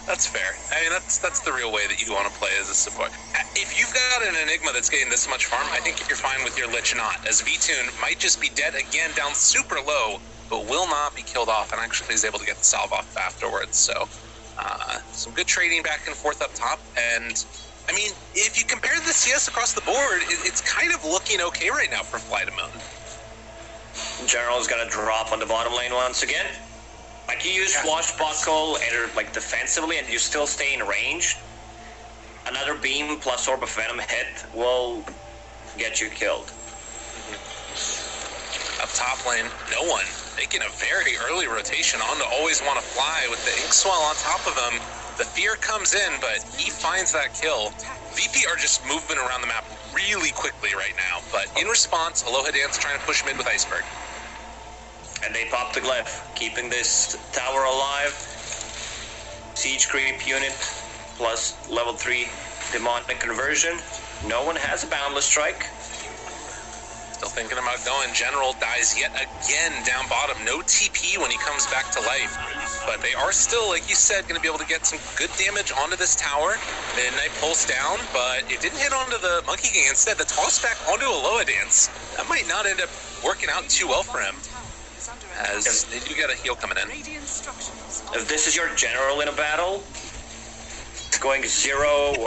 That's That's fair. I mean, that's the real way that you want to play as a support. If you've got an Enigma that's getting this much farm, I think you're fine with your Lich not, as V-Tune might just be dead again down super low, but will not be killed off, and actually is able to get the salve off afterwards. So some good trading back and forth up top, and I mean, if you compare the CS across the board, it's kind of looking okay right now for Fly to Moon. General's gonna drop on the bottom lane once again. Like, you use Swashbuckle and like defensively and you still stay in range. Another beam plus Orb of Venom hit will get you killed. Up top lane, no one. Making a very early rotation on to always want to fly with the Inkswell on top of him. The fear comes in, but he finds that kill. VP are just moving around the map really quickly right now, but in response, Aloha Dance trying to push mid with Iceberg. And they pop the glyph, keeping this tower alive. Siege creep unit plus level 3 demonic conversion. No one has a boundless strike. Still thinking about going. General dies yet again down bottom. No TP when he comes back to life. But they are still, like you said, going to be able to get some good damage onto this tower. Midnight pulse down, but it didn't hit onto the Monkey King. Instead, the toss back onto Aloha Dance. That might not end up working out too well for him, as they do get a heal coming in. If this is your general in a battle, going 3-0,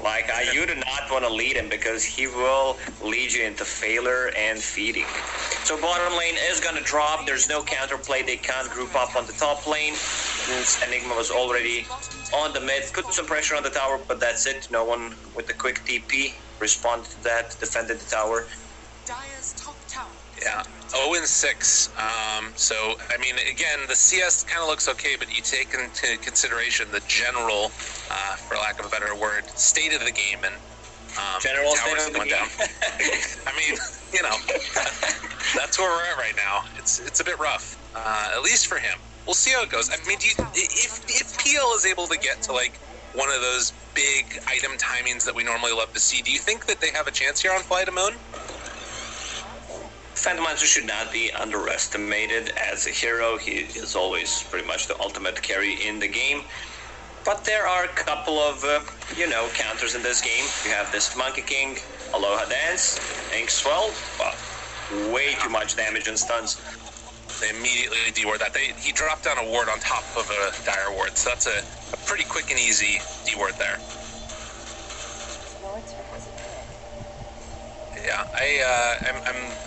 like, you do not want to lead him because he will lead you into failure and feeding. So bottom lane is going to drop. There's no counterplay. They can't group up on the top lane since Enigma was already on the mid. Put some pressure on the tower, but that's it. No one with the quick TP responded to that, defended the tower. Yeah, 0-6. So, I mean, again, the CS kind of looks okay, but you take into consideration the general, for lack of a better word, state of the game, and general state of the game. Down. I mean, you know, that's where we're at right now. It's a bit rough, at least for him. We'll see how it goes. I mean, if PL is able to get to like one of those big item timings that we normally love to see, do you think that they have a chance here on Fly to Moon? Phantomizer should not be underestimated as a hero. He is always pretty much the ultimate carry in the game. But there are a couple of, counters in this game. You have this Monkey King, Aloha Dance, Inkswell. Well, way too much damage and stuns. They immediately deward that. He dropped down a ward on top of a dire ward, so that's a pretty quick and easy deward there. Yeah,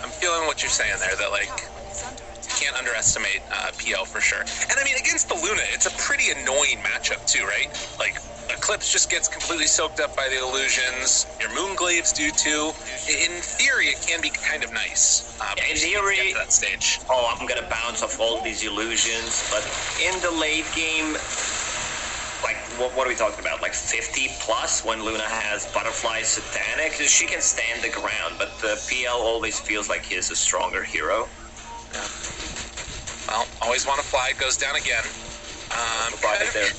I'm feeling what you're saying there, that like you can't underestimate PL for sure. And I mean, against the Luna, it's a pretty annoying matchup too, right? Like Eclipse just gets completely soaked up by the illusions. Your Moonglaves do too. In theory, it can be kind of nice. In theory, get to that stage. Oh, I'm gonna bounce off all these illusions, but in the late game, like, what are we talking about? Like 50 plus when Luna has Butterfly Satanic? She can stand the ground, but the PL always feels like he's a stronger hero. Yeah. Well, always want to fly, goes down again. Right there.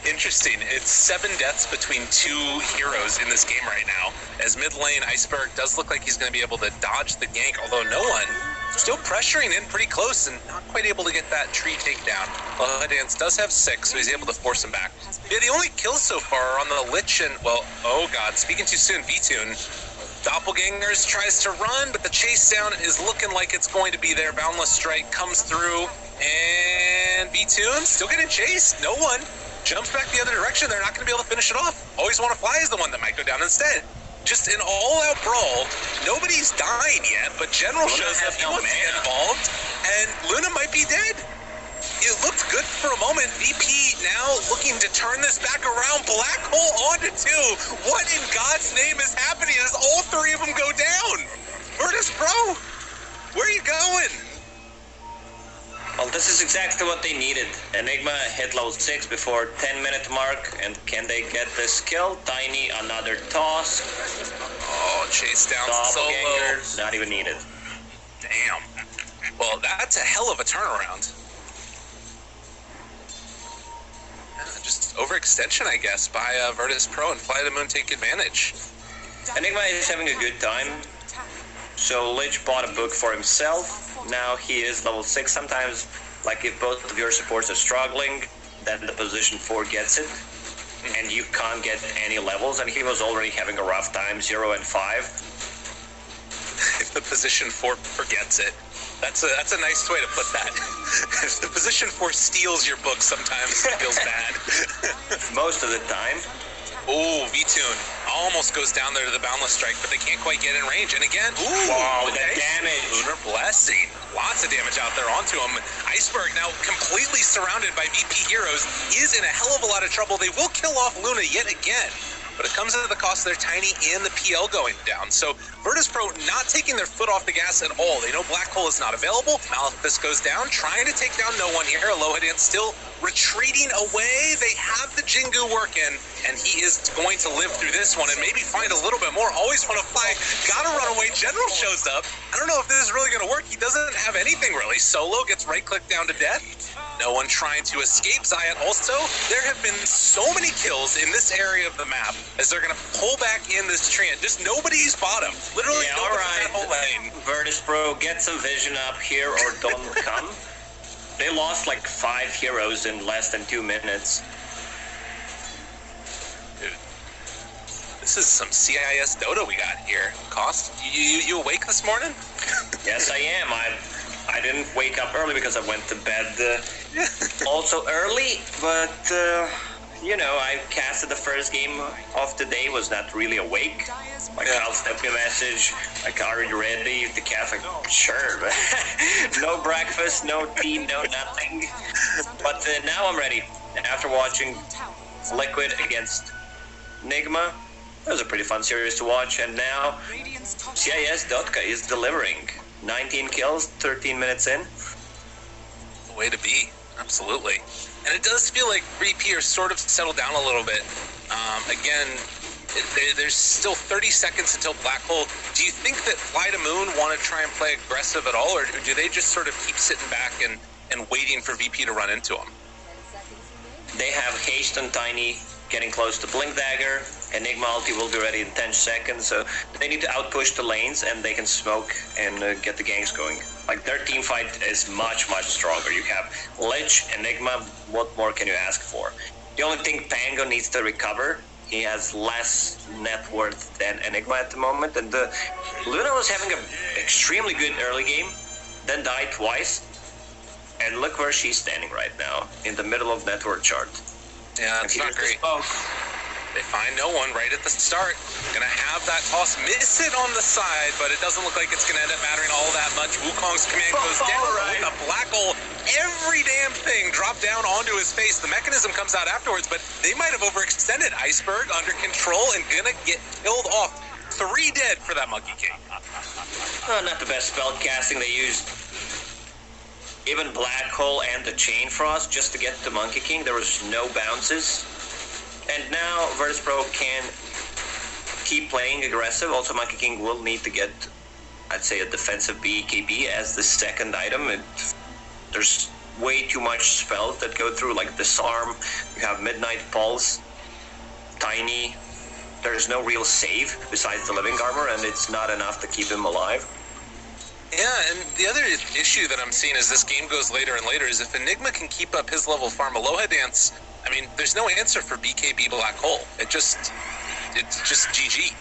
Interesting. It's 7 deaths between 2 heroes in this game right now. As mid lane, Iceberg does look like he's going to be able to dodge the gank, although no one. Still pressuring in pretty close and not quite able to get that tree takedown. Aloha Dance does have 6, so he's able to force him back. Yeah, the only kills so far are on the Lich and, well, oh god, speaking too soon, V-Tune. Doppelgangers tries to run, but the chase down is looking like it's going to be there. Boundless Strike comes through, and V-Tune still getting chased. No one jumps back the other direction. They're not going to be able to finish it off. Always Want to Fly is the one that might go down instead. Just an all-out brawl. Nobody's dying yet, but General shows up. He wants to get involved, and Luna might be dead. It looked good for a moment. VP now looking to turn this back around. Black Hole onto 2. What in God's name is happening as all 3 of them go down? Virtus Pro, where are you going? Well, this is exactly what they needed. Enigma hit level 6 before 10-minute mark, and can they get this kill? Tiny, another toss. Oh, chase down solo. Not even needed. Damn. Well, that's a hell of a turnaround. Just overextension, I guess, by Virtus Pro, and Fly the Moon take advantage. Enigma is having a good time. So Lich bought a book for himself. Now he is level 6. Sometimes Like if both of your supports are struggling, then the position 4 gets it, and you can't get any levels, and he was already having a rough time, 0 and 5. If the position 4 forgets it. That's a nice way to put that. If the position 4 steals your book, sometimes it feels bad. Most of the time. Ooh, V-Tune almost goes down there to the Boundless Strike, but they can't quite get in range. And again, ooh, wow, okay. The damage. Lunar Blessing. Lots of damage out there onto him. Iceberg now completely surrounded by VP heroes. He is in a hell of a lot of trouble. They will kill off Luna yet again, but it comes at the cost of their Tiny and the PL going down. So Virtus.pro not taking their foot off the gas at all. They know Black Hole is not available. Malithus goes down, trying to take down no one here. Aloha still retreating away. They have the Jingu working, and he is going to live through this one and maybe find a little bit more. Always want to fly. Gotta run away. General shows up. I don't know if this is really going to work. He doesn't have anything really. Solo gets right-clicked down to death. No one trying to escape. Zayat also. There have been so many kills in this area of the map as they're going to pull back in this tree. And just nobody's bottom. Literally nobody in that whole lane. Virtus.pro, get some vision up here or don't come. They lost like 5 heroes in less than 2 minutes. Dude, this is some CIS Dota we got here. Cost, you awake this morning? Yes, I am. I didn't wake up early because I went to bed also early, but you know, I casted the first game of the day, was not really awake. Like, I'll sent me a message, like, are you ready? The cat's like, sure, but no breakfast, no tea, no nothing. But now I'm ready. After watching Liquid against Nigma, it was a pretty fun series to watch, and now CIS Dotka is delivering. 19 kills, 13 minutes in. The way to be, absolutely. And it does feel like VP are sort of settled down a little bit. Again, there's still 30 seconds until Black Hole. Do you think that Fly to Moon want to try and play aggressive at all, or do they just sort of keep sitting back and waiting for VP to run into them? They have Haste and Tiny getting close to Blink Dagger. Enigma ulti will be ready in 10 seconds, so they need to outpush the lanes and they can smoke and get the ganks going. Like, their team fight is much, much stronger. You have Lich, Enigma, what more can you ask for? The only thing Pango needs to recover, he has less net worth than Enigma at the moment, and Luna was having an extremely good early game, then died twice, and look where she's standing right now, in the middle of net worth chart. Yeah, it's not great. They find no one right at the start. Gonna have that toss, miss it on the side, but it doesn't look like it's gonna end up mattering all that much. Wukong's command goes down with a Black Hole. Every damn thing dropped down onto his face. The mechanism comes out afterwards, but they might have overextended. Iceberg under control and gonna get killed off. 3 dead for that Monkey King. Not the best spell casting they used. Even Black Hole and the Chain Frost just to get the Monkey King. There was no bounces. And now Virtus.pro can keep playing aggressive. Also, Monkey King will need to get, I'd say, a defensive BKB as the second item. There's way too much spells that go through, like Disarm. You have Midnight Pulse, Tiny. There's no real save besides the Living Armor, and it's not enough to keep him alive. Yeah, and the other issue that I'm seeing as this game goes later and later is if Enigma can keep up his level farm, Aloha Dance, I mean, there's no answer for BKB Black Hole. It's just GG.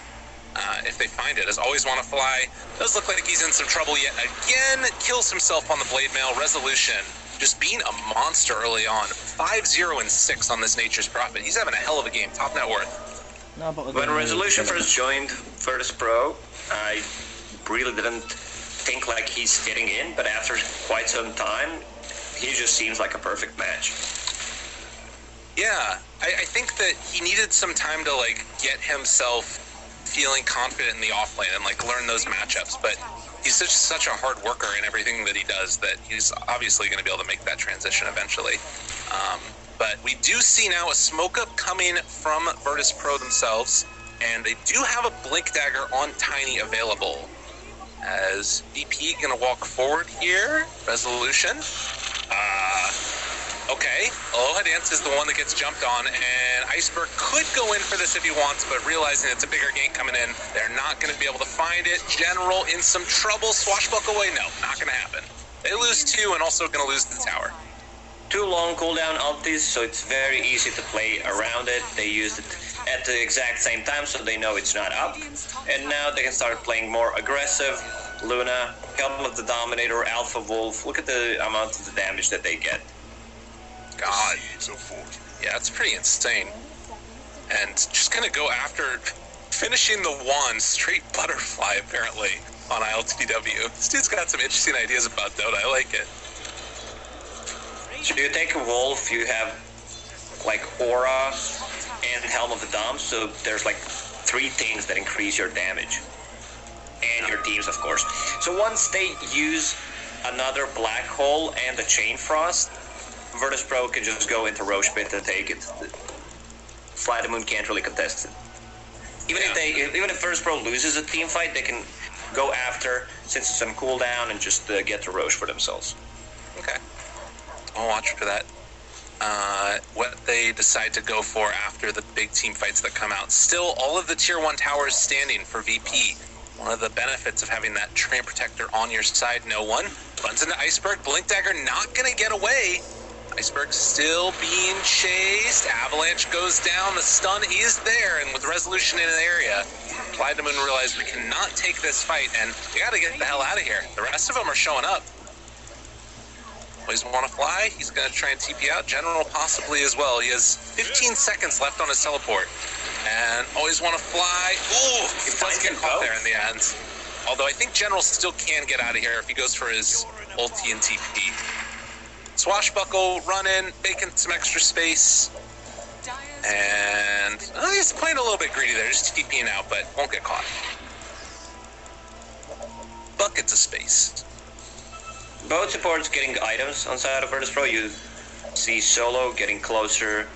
If they find it, as always want to fly. Does look like he's in some trouble yet again. Kills himself on the Blade Mail. Resolution just being a monster early on. 5-0 and 6 on this Nature's Prophet. He's having a hell of a game. Top net worth. No, but when Resolution first joined Virtus.pro, I really didn't think like he's getting in, but after quite some time, he just seems like a perfect match. Yeah, I think that he needed some time to like get himself feeling confident in the offlane and like learn those matchups, but he's such a hard worker in everything that he does that he's obviously going to be able to make that transition eventually. But we do see now a smoke up coming from Virtus.pro themselves, and they do have a Blink Dagger on Tiny available. As VP gonna walk forward here. Resolution. Okay. Aloha Dance is the one that gets jumped on, and Iceberg could go in for this if he wants, but realizing it's a bigger gank coming in, they're not going to be able to find it. General in some trouble. Swashbuckle away? No, not going to happen. They lose 2 and also going to lose the tower. 2 long cooldown ultis, so it's very easy to play around it. They used it at the exact same time, so they know it's not up. And now they can start playing more aggressive. Luna, Helm of the Dominator, Alpha Wolf. Look at the amount of the damage that they get. God. Yeah, that's pretty insane. And just going to go after finishing the 1 straight butterfly, apparently, on ILTW. This dude's got some interesting ideas about Dota. I like it. So you take a wolf, you have like aura and Helm of the Dom, so there's like 3 things that increase your damage. And your teams, of course. So once they use another black hole and the chain frost, Virtus Pro can just go into Roche Pit and take it. Fly the Moon can't really contest it. Even if Virtus Pro loses a team fight, they can go after, since it's on cooldown, and just get to Roche for themselves. Okay. I'll watch for that. What they decide to go for after the big team fights that come out. Still, all of the tier 1 towers standing for VP. One of the benefits of having that Treant Protector on your side. No one runs into Iceberg. Blink Dagger not going to get away. Iceberg still being chased. Avalanche goes down. The stun is there, and with Resolution in the area, Fly the Moon realized we cannot take this fight, and we got to get the hell out of here. The rest of them are showing up. Always want to fly. He's going to try and TP out. General possibly as well. He has 15 seconds left on his teleport. And always want to fly. Ooh, he does get caught there in the end. Although I think General still can get out of here if he goes for his ulti and TP. Swashbuckle, run in, making some extra space. And he's playing a little bit greedy there, just TPing out, but won't get caught. Buckets of space. Both supports getting items on side of Virtus Pro. You see Solo getting closer.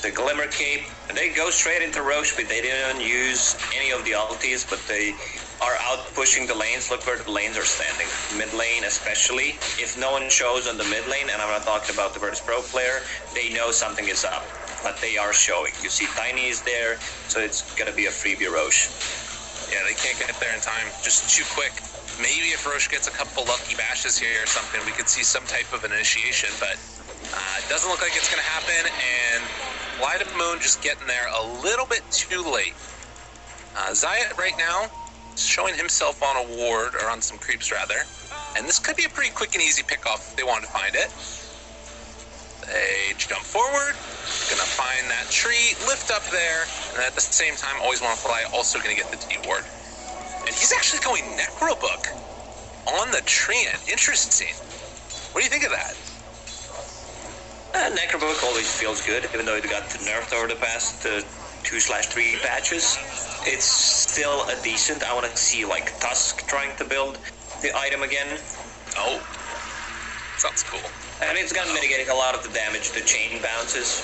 The Glimmer Cape, and they go straight into Roche, but they didn't use any of the ultis, but they are out pushing the lanes. Look where the lanes are standing. Mid lane especially. If no one shows on the mid lane, and I'm not talking about the Virtus Pro player, they know something is up, but they are showing. You see Tiny is there, so it's going to be a freebie Roche. Yeah, they can't get there in time. Just too quick. Maybe if Roche gets a couple lucky bashes here or something, we could see some type of an initiation, but it doesn't look like it's going to happen, and Fly to Moon just getting there a little bit too late. Zayat right now is showing himself on a ward, or on some creeps rather, and this could be a pretty quick and easy pickoff if they want to find it. They jump forward, gonna find that tree, lift up there, and at the same time, always want to fly, also gonna get the T ward. And he's actually going Necrobook on the Treant. Interesting. What do you think of that? Necrobook always feels good, even though it got nerfed over the past 2/3 patches. It's still a decent. I want to see like Tusk trying to build the item again. Oh, sounds cool. And it's gonna mitigate a lot of the damage. The chain bounces.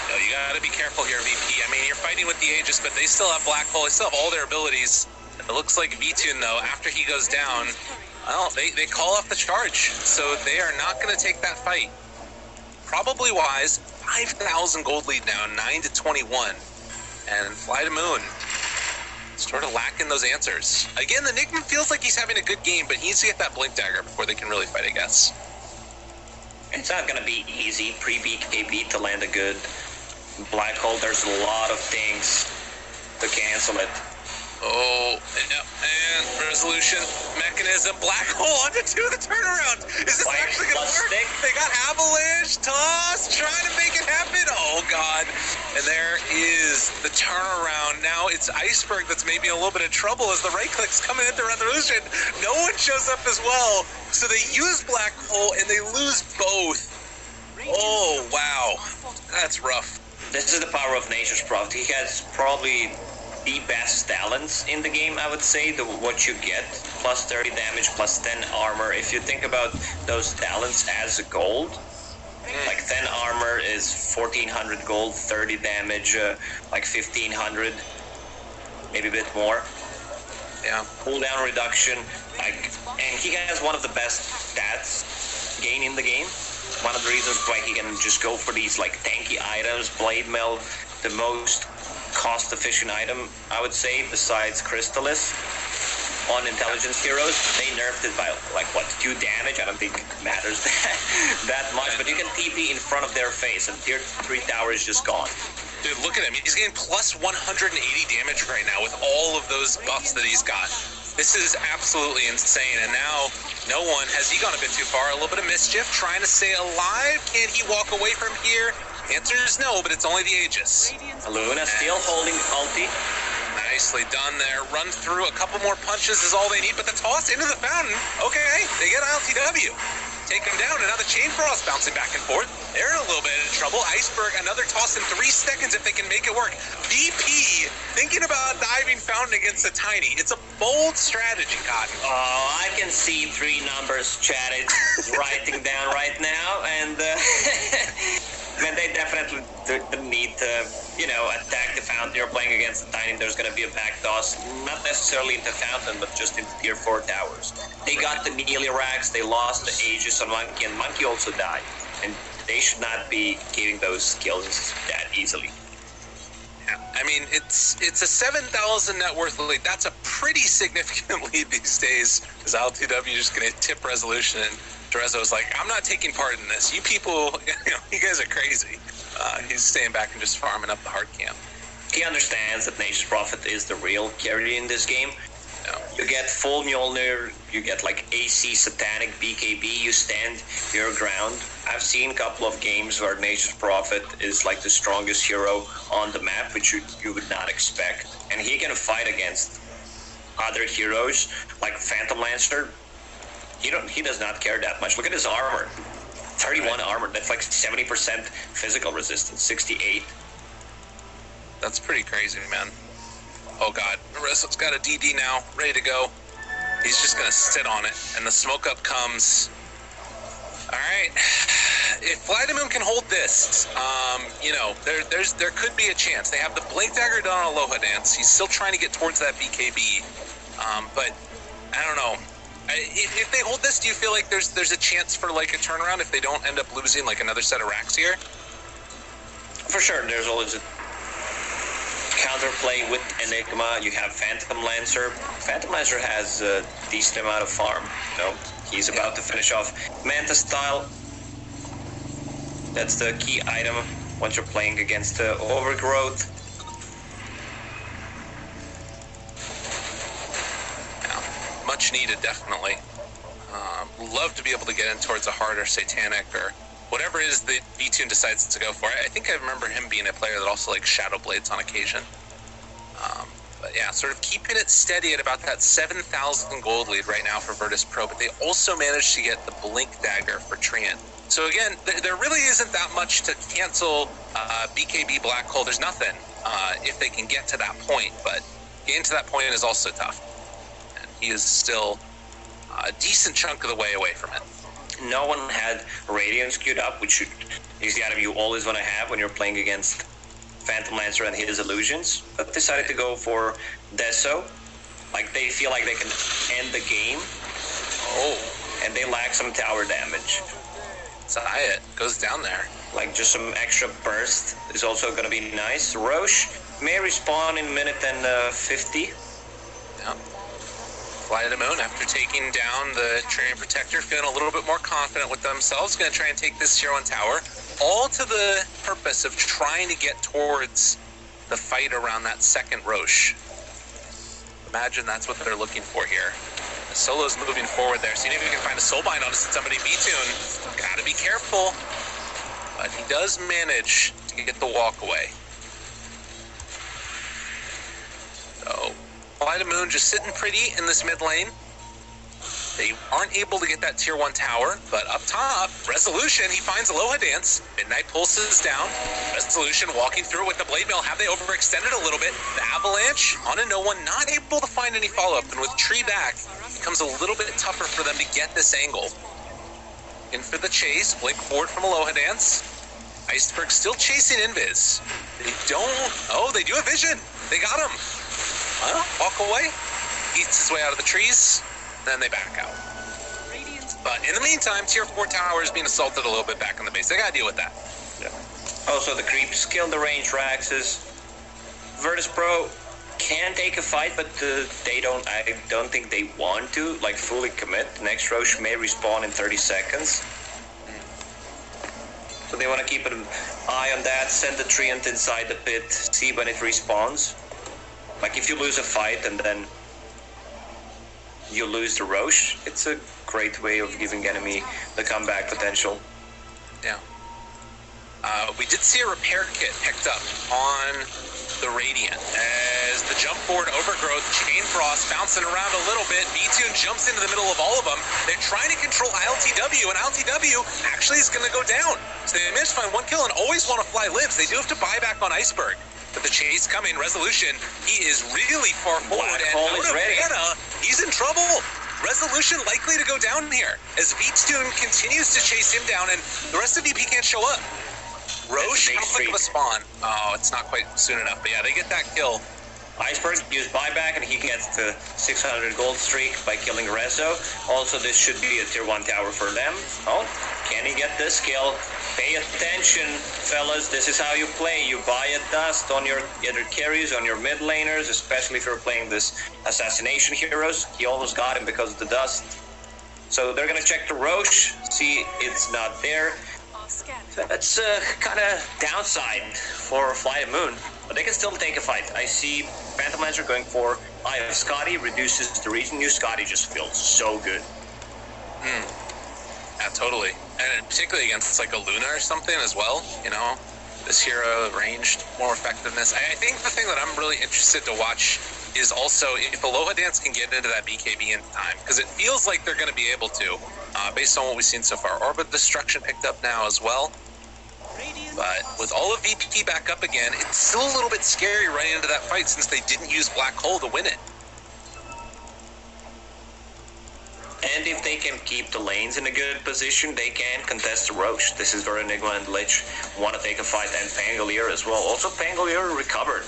No, you gotta be careful here, VP. I mean, you're fighting with the Aegis, but they still have Black Hole. They still have all their abilities. It looks like V-Tune, though, after he goes down, well, they call off the charge. So they are not going to take that fight. Probably wise. 5,000 gold lead now, 9-21. And Fly to Moon sort of lacking those answers. Again, the Nigma feels like he's having a good game, but he needs to get that Blink Dagger before they can really fight, I guess. It's not going to be easy pre-BKB to land a good Black Hole. There's a lot of things to cancel it. Oh, yeah, and Resolution, Mechanism, Black Hole onto 2, the turnaround. Is this actually going to work? They got Avalanche, Toss, trying to make it happen. Oh, God. And there is the turnaround. Now it's Iceberg that's maybe in a little bit of trouble as the right clicks coming into Resolution. No one shows up as well. So they use Black Hole and they lose both. Oh, wow. That's rough. This is the power of Nature's Prophet. He has probably the best talents in the game, I would say. What you get, plus 30 damage, plus 10 armor. If you think about those talents as gold, like 10 armor is 1,400 gold, 30 damage, like 1,500, maybe a bit more. Yeah. Cooldown reduction, and he has one of the best stats gain in the game. One of the reasons why he can just go for these like tanky items, Blade Mail, the most cost-efficient item, I would say, besides Crystallis. on intelligence heroes. They nerfed it by, like, what, 2 damage? I don't think it matters that much, but you can TP in front of their face, and tier 3 tower is just gone. Dude, look at him. He's getting plus 180 damage right now with all of those buffs that he's got. This is absolutely insane, and now no one, has he gone a bit too far? A little bit of mischief, trying to stay alive. Can he walk away from here? Answer is no, but it's only the Aegis. Luna still holding ulti. Nicely done there. Run through, a couple more punches is all they need, but the toss into the fountain, okay, they get LTW. Take him down, and now the Chain Frost bouncing back and forth. They're in a little bit of trouble. Iceberg, another toss in 3 seconds if they can make it work. BP thinking about diving fountain against the Tiny. It's a bold strategy, Cotton. Oh, I can see 3 numbers chatted writing down right now, and man, they definitely need to, attack the fountain. You're playing against the Tiny. There's going to be a back toss, not necessarily into fountain, but just into tier 4 towers. They got the melee racks. They lost the Aegis on Monkey, and Monkey also died. And they should not be giving those kills that easily. Yeah, I mean, it's a 7,000 net worth lead. That's a pretty significant lead these days. Because LTW is just going to tip resolution, and Drezzo's like, I'm not taking part in this. You people, you guys are crazy. He's staying back and just farming up the hard camp. He understands that Nature's Prophet is the real carry in this game. You get full Mjolnir, you get like AC Satanic BKB, you stand your ground. I've seen a couple of games where Nature's Prophet is like the strongest hero on the map, which you would not expect. And he can fight against other heroes like Phantom Lancer. He does not care that much. Look at his armor. 31 armor, that's like 70% physical resistance, 68. That's pretty crazy, man. Oh god, Rizzo's got a DD now, ready to go. He's just gonna sit on it, and the smoke up comes. Alright, if Fly to Moon can hold this, there could be a chance. They have the Blink Dagger done on Aloha Dance. He's still trying to get towards that BKB, but I don't know. If they hold this, do you feel like there's a chance for like a turnaround if they don't end up losing like another set of racks here? For sure, there's always a counterplay with Enigma. You have Phantom Lancer. Phantom Lancer has a decent amount of farm. He's about to finish off Manta style. That's the key item once you're playing against the Overgrowth. Much needed, definitely. Love to be able to get in towards a harder Satanic or whatever it is that B-Tune decides to go for. I think I remember him being a player that also likes Shadow Blades on occasion. But yeah, sort of keeping it steady at about that 7,000 gold lead right now for Virtus Pro, but they also managed to get the Blink Dagger for Treant. So again, there really isn't that much to cancel BKB Black Hole. There's nothing if they can get to that point, but getting to that point is also tough. He is still a decent chunk of the way away from it. No one had Radiance queued up, which is the item you always want to have when you're playing against Phantom Lancer and his illusions, but decided to go for Deso. Like, they feel like they can end the game. Oh. And they lack some tower damage. Zayat goes down there. Like, just some extra burst is also going to be nice. Roche may respawn in minute and 50. Yeah. Fly to the Moon, after taking down the Training Protector, feeling a little bit more confident with themselves, going to try and take this Tier 1 tower, all to the purpose of trying to get towards the fight around that second Roche. Imagine that's what they're looking for here. The Solo's moving forward there, seeing if he can find a Soulbind on somebody. B-Tune, gotta be careful. But he does manage to get the walk away. So, Fly to Moon just sitting pretty in this mid lane. They aren't able to get that Tier 1 tower, but up top, Resolution, he finds Aloha Dance. Midnight pulses down. Resolution walking through with the Blade Mail. Have they overextended a little bit? The Avalanche on a no one, not able to find any follow-up. And with Tree back, it becomes a little bit tougher for them to get this angle. In for the chase, blink forward from Aloha Dance. Iceberg still chasing Invis. They don't, oh, they do have vision. They got him. Well, walk away. Eats his way out of the trees. Then they back out. But in the meantime, Tier 4 tower is being assaulted a little bit back on the base. They gotta deal with that. Yeah. Also, the creeps kill the range Raxes. Virtus Pro can take a fight, but they don't. I don't think they want to like fully commit. Next Roche may respawn in 30 seconds, so they want to keep an eye on that. Send the Treant inside the pit, see when it respawns. Like if you lose a fight and then you lose the Roche, it's a great way of giving enemy the comeback potential. Yeah. We did see a repair kit picked up on the Radiant as the jump forward overgrowth, Chain Frost bouncing around a little bit. B-Tune jumps into the middle of all of them. They're trying to control ILTW, and ILTW actually is going to go down. So they managed to find one kill and always want to fly lives. They do have to buy back on Iceberg. But the chase coming, Resolution, he is really far forward, and Nota Mana, he's in trouble. Resolution likely to go down here as B-Tune continues to chase him down, and the rest of VP can't show up. Roche, how quick of a spawn? Oh, it's not quite soon enough, but yeah, they get that kill. Iceberg used buyback, and he gets the 600 gold streak by killing Rezo. Also, this should be a tier 1 tower for them. Oh, can he get this kill? Pay attention, fellas. This is how you play. You buy a dust on your either carries, on your mid laners, especially if you're playing this assassination heroes. He almost got him because of the dust. So they're going to check the Roche, see it's not there. That's kind of downside for Fly the Moon, but they can still take a fight. I see Phantom Lancer going for Eye of Scotty, reduces the region. New Scotty just feels so good. Yeah, totally. And particularly against like a Luna or something as well, you know, this hero ranged, more effectiveness. I think the thing that I'm really interested to watch is also if Aloha Dance can get into that BKB in time, because it feels like they're going to be able to, based on what we've seen so far. Orbit Destruction picked up now as well. But with all of VP back up again, it's still a little bit scary running into that fight since they didn't use Black Hole to win it. And if they can keep the lanes in a good position, they can contest the Roche. This is where Nigma and Lich want to take a fight, and Pangolier as well. Also, Pangolier recovered.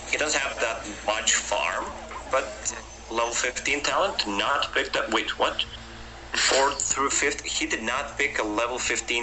He doesn't have that much farm, but level 15 talent not picked up. Wait, what? 4th through 5th? He did not pick a level 15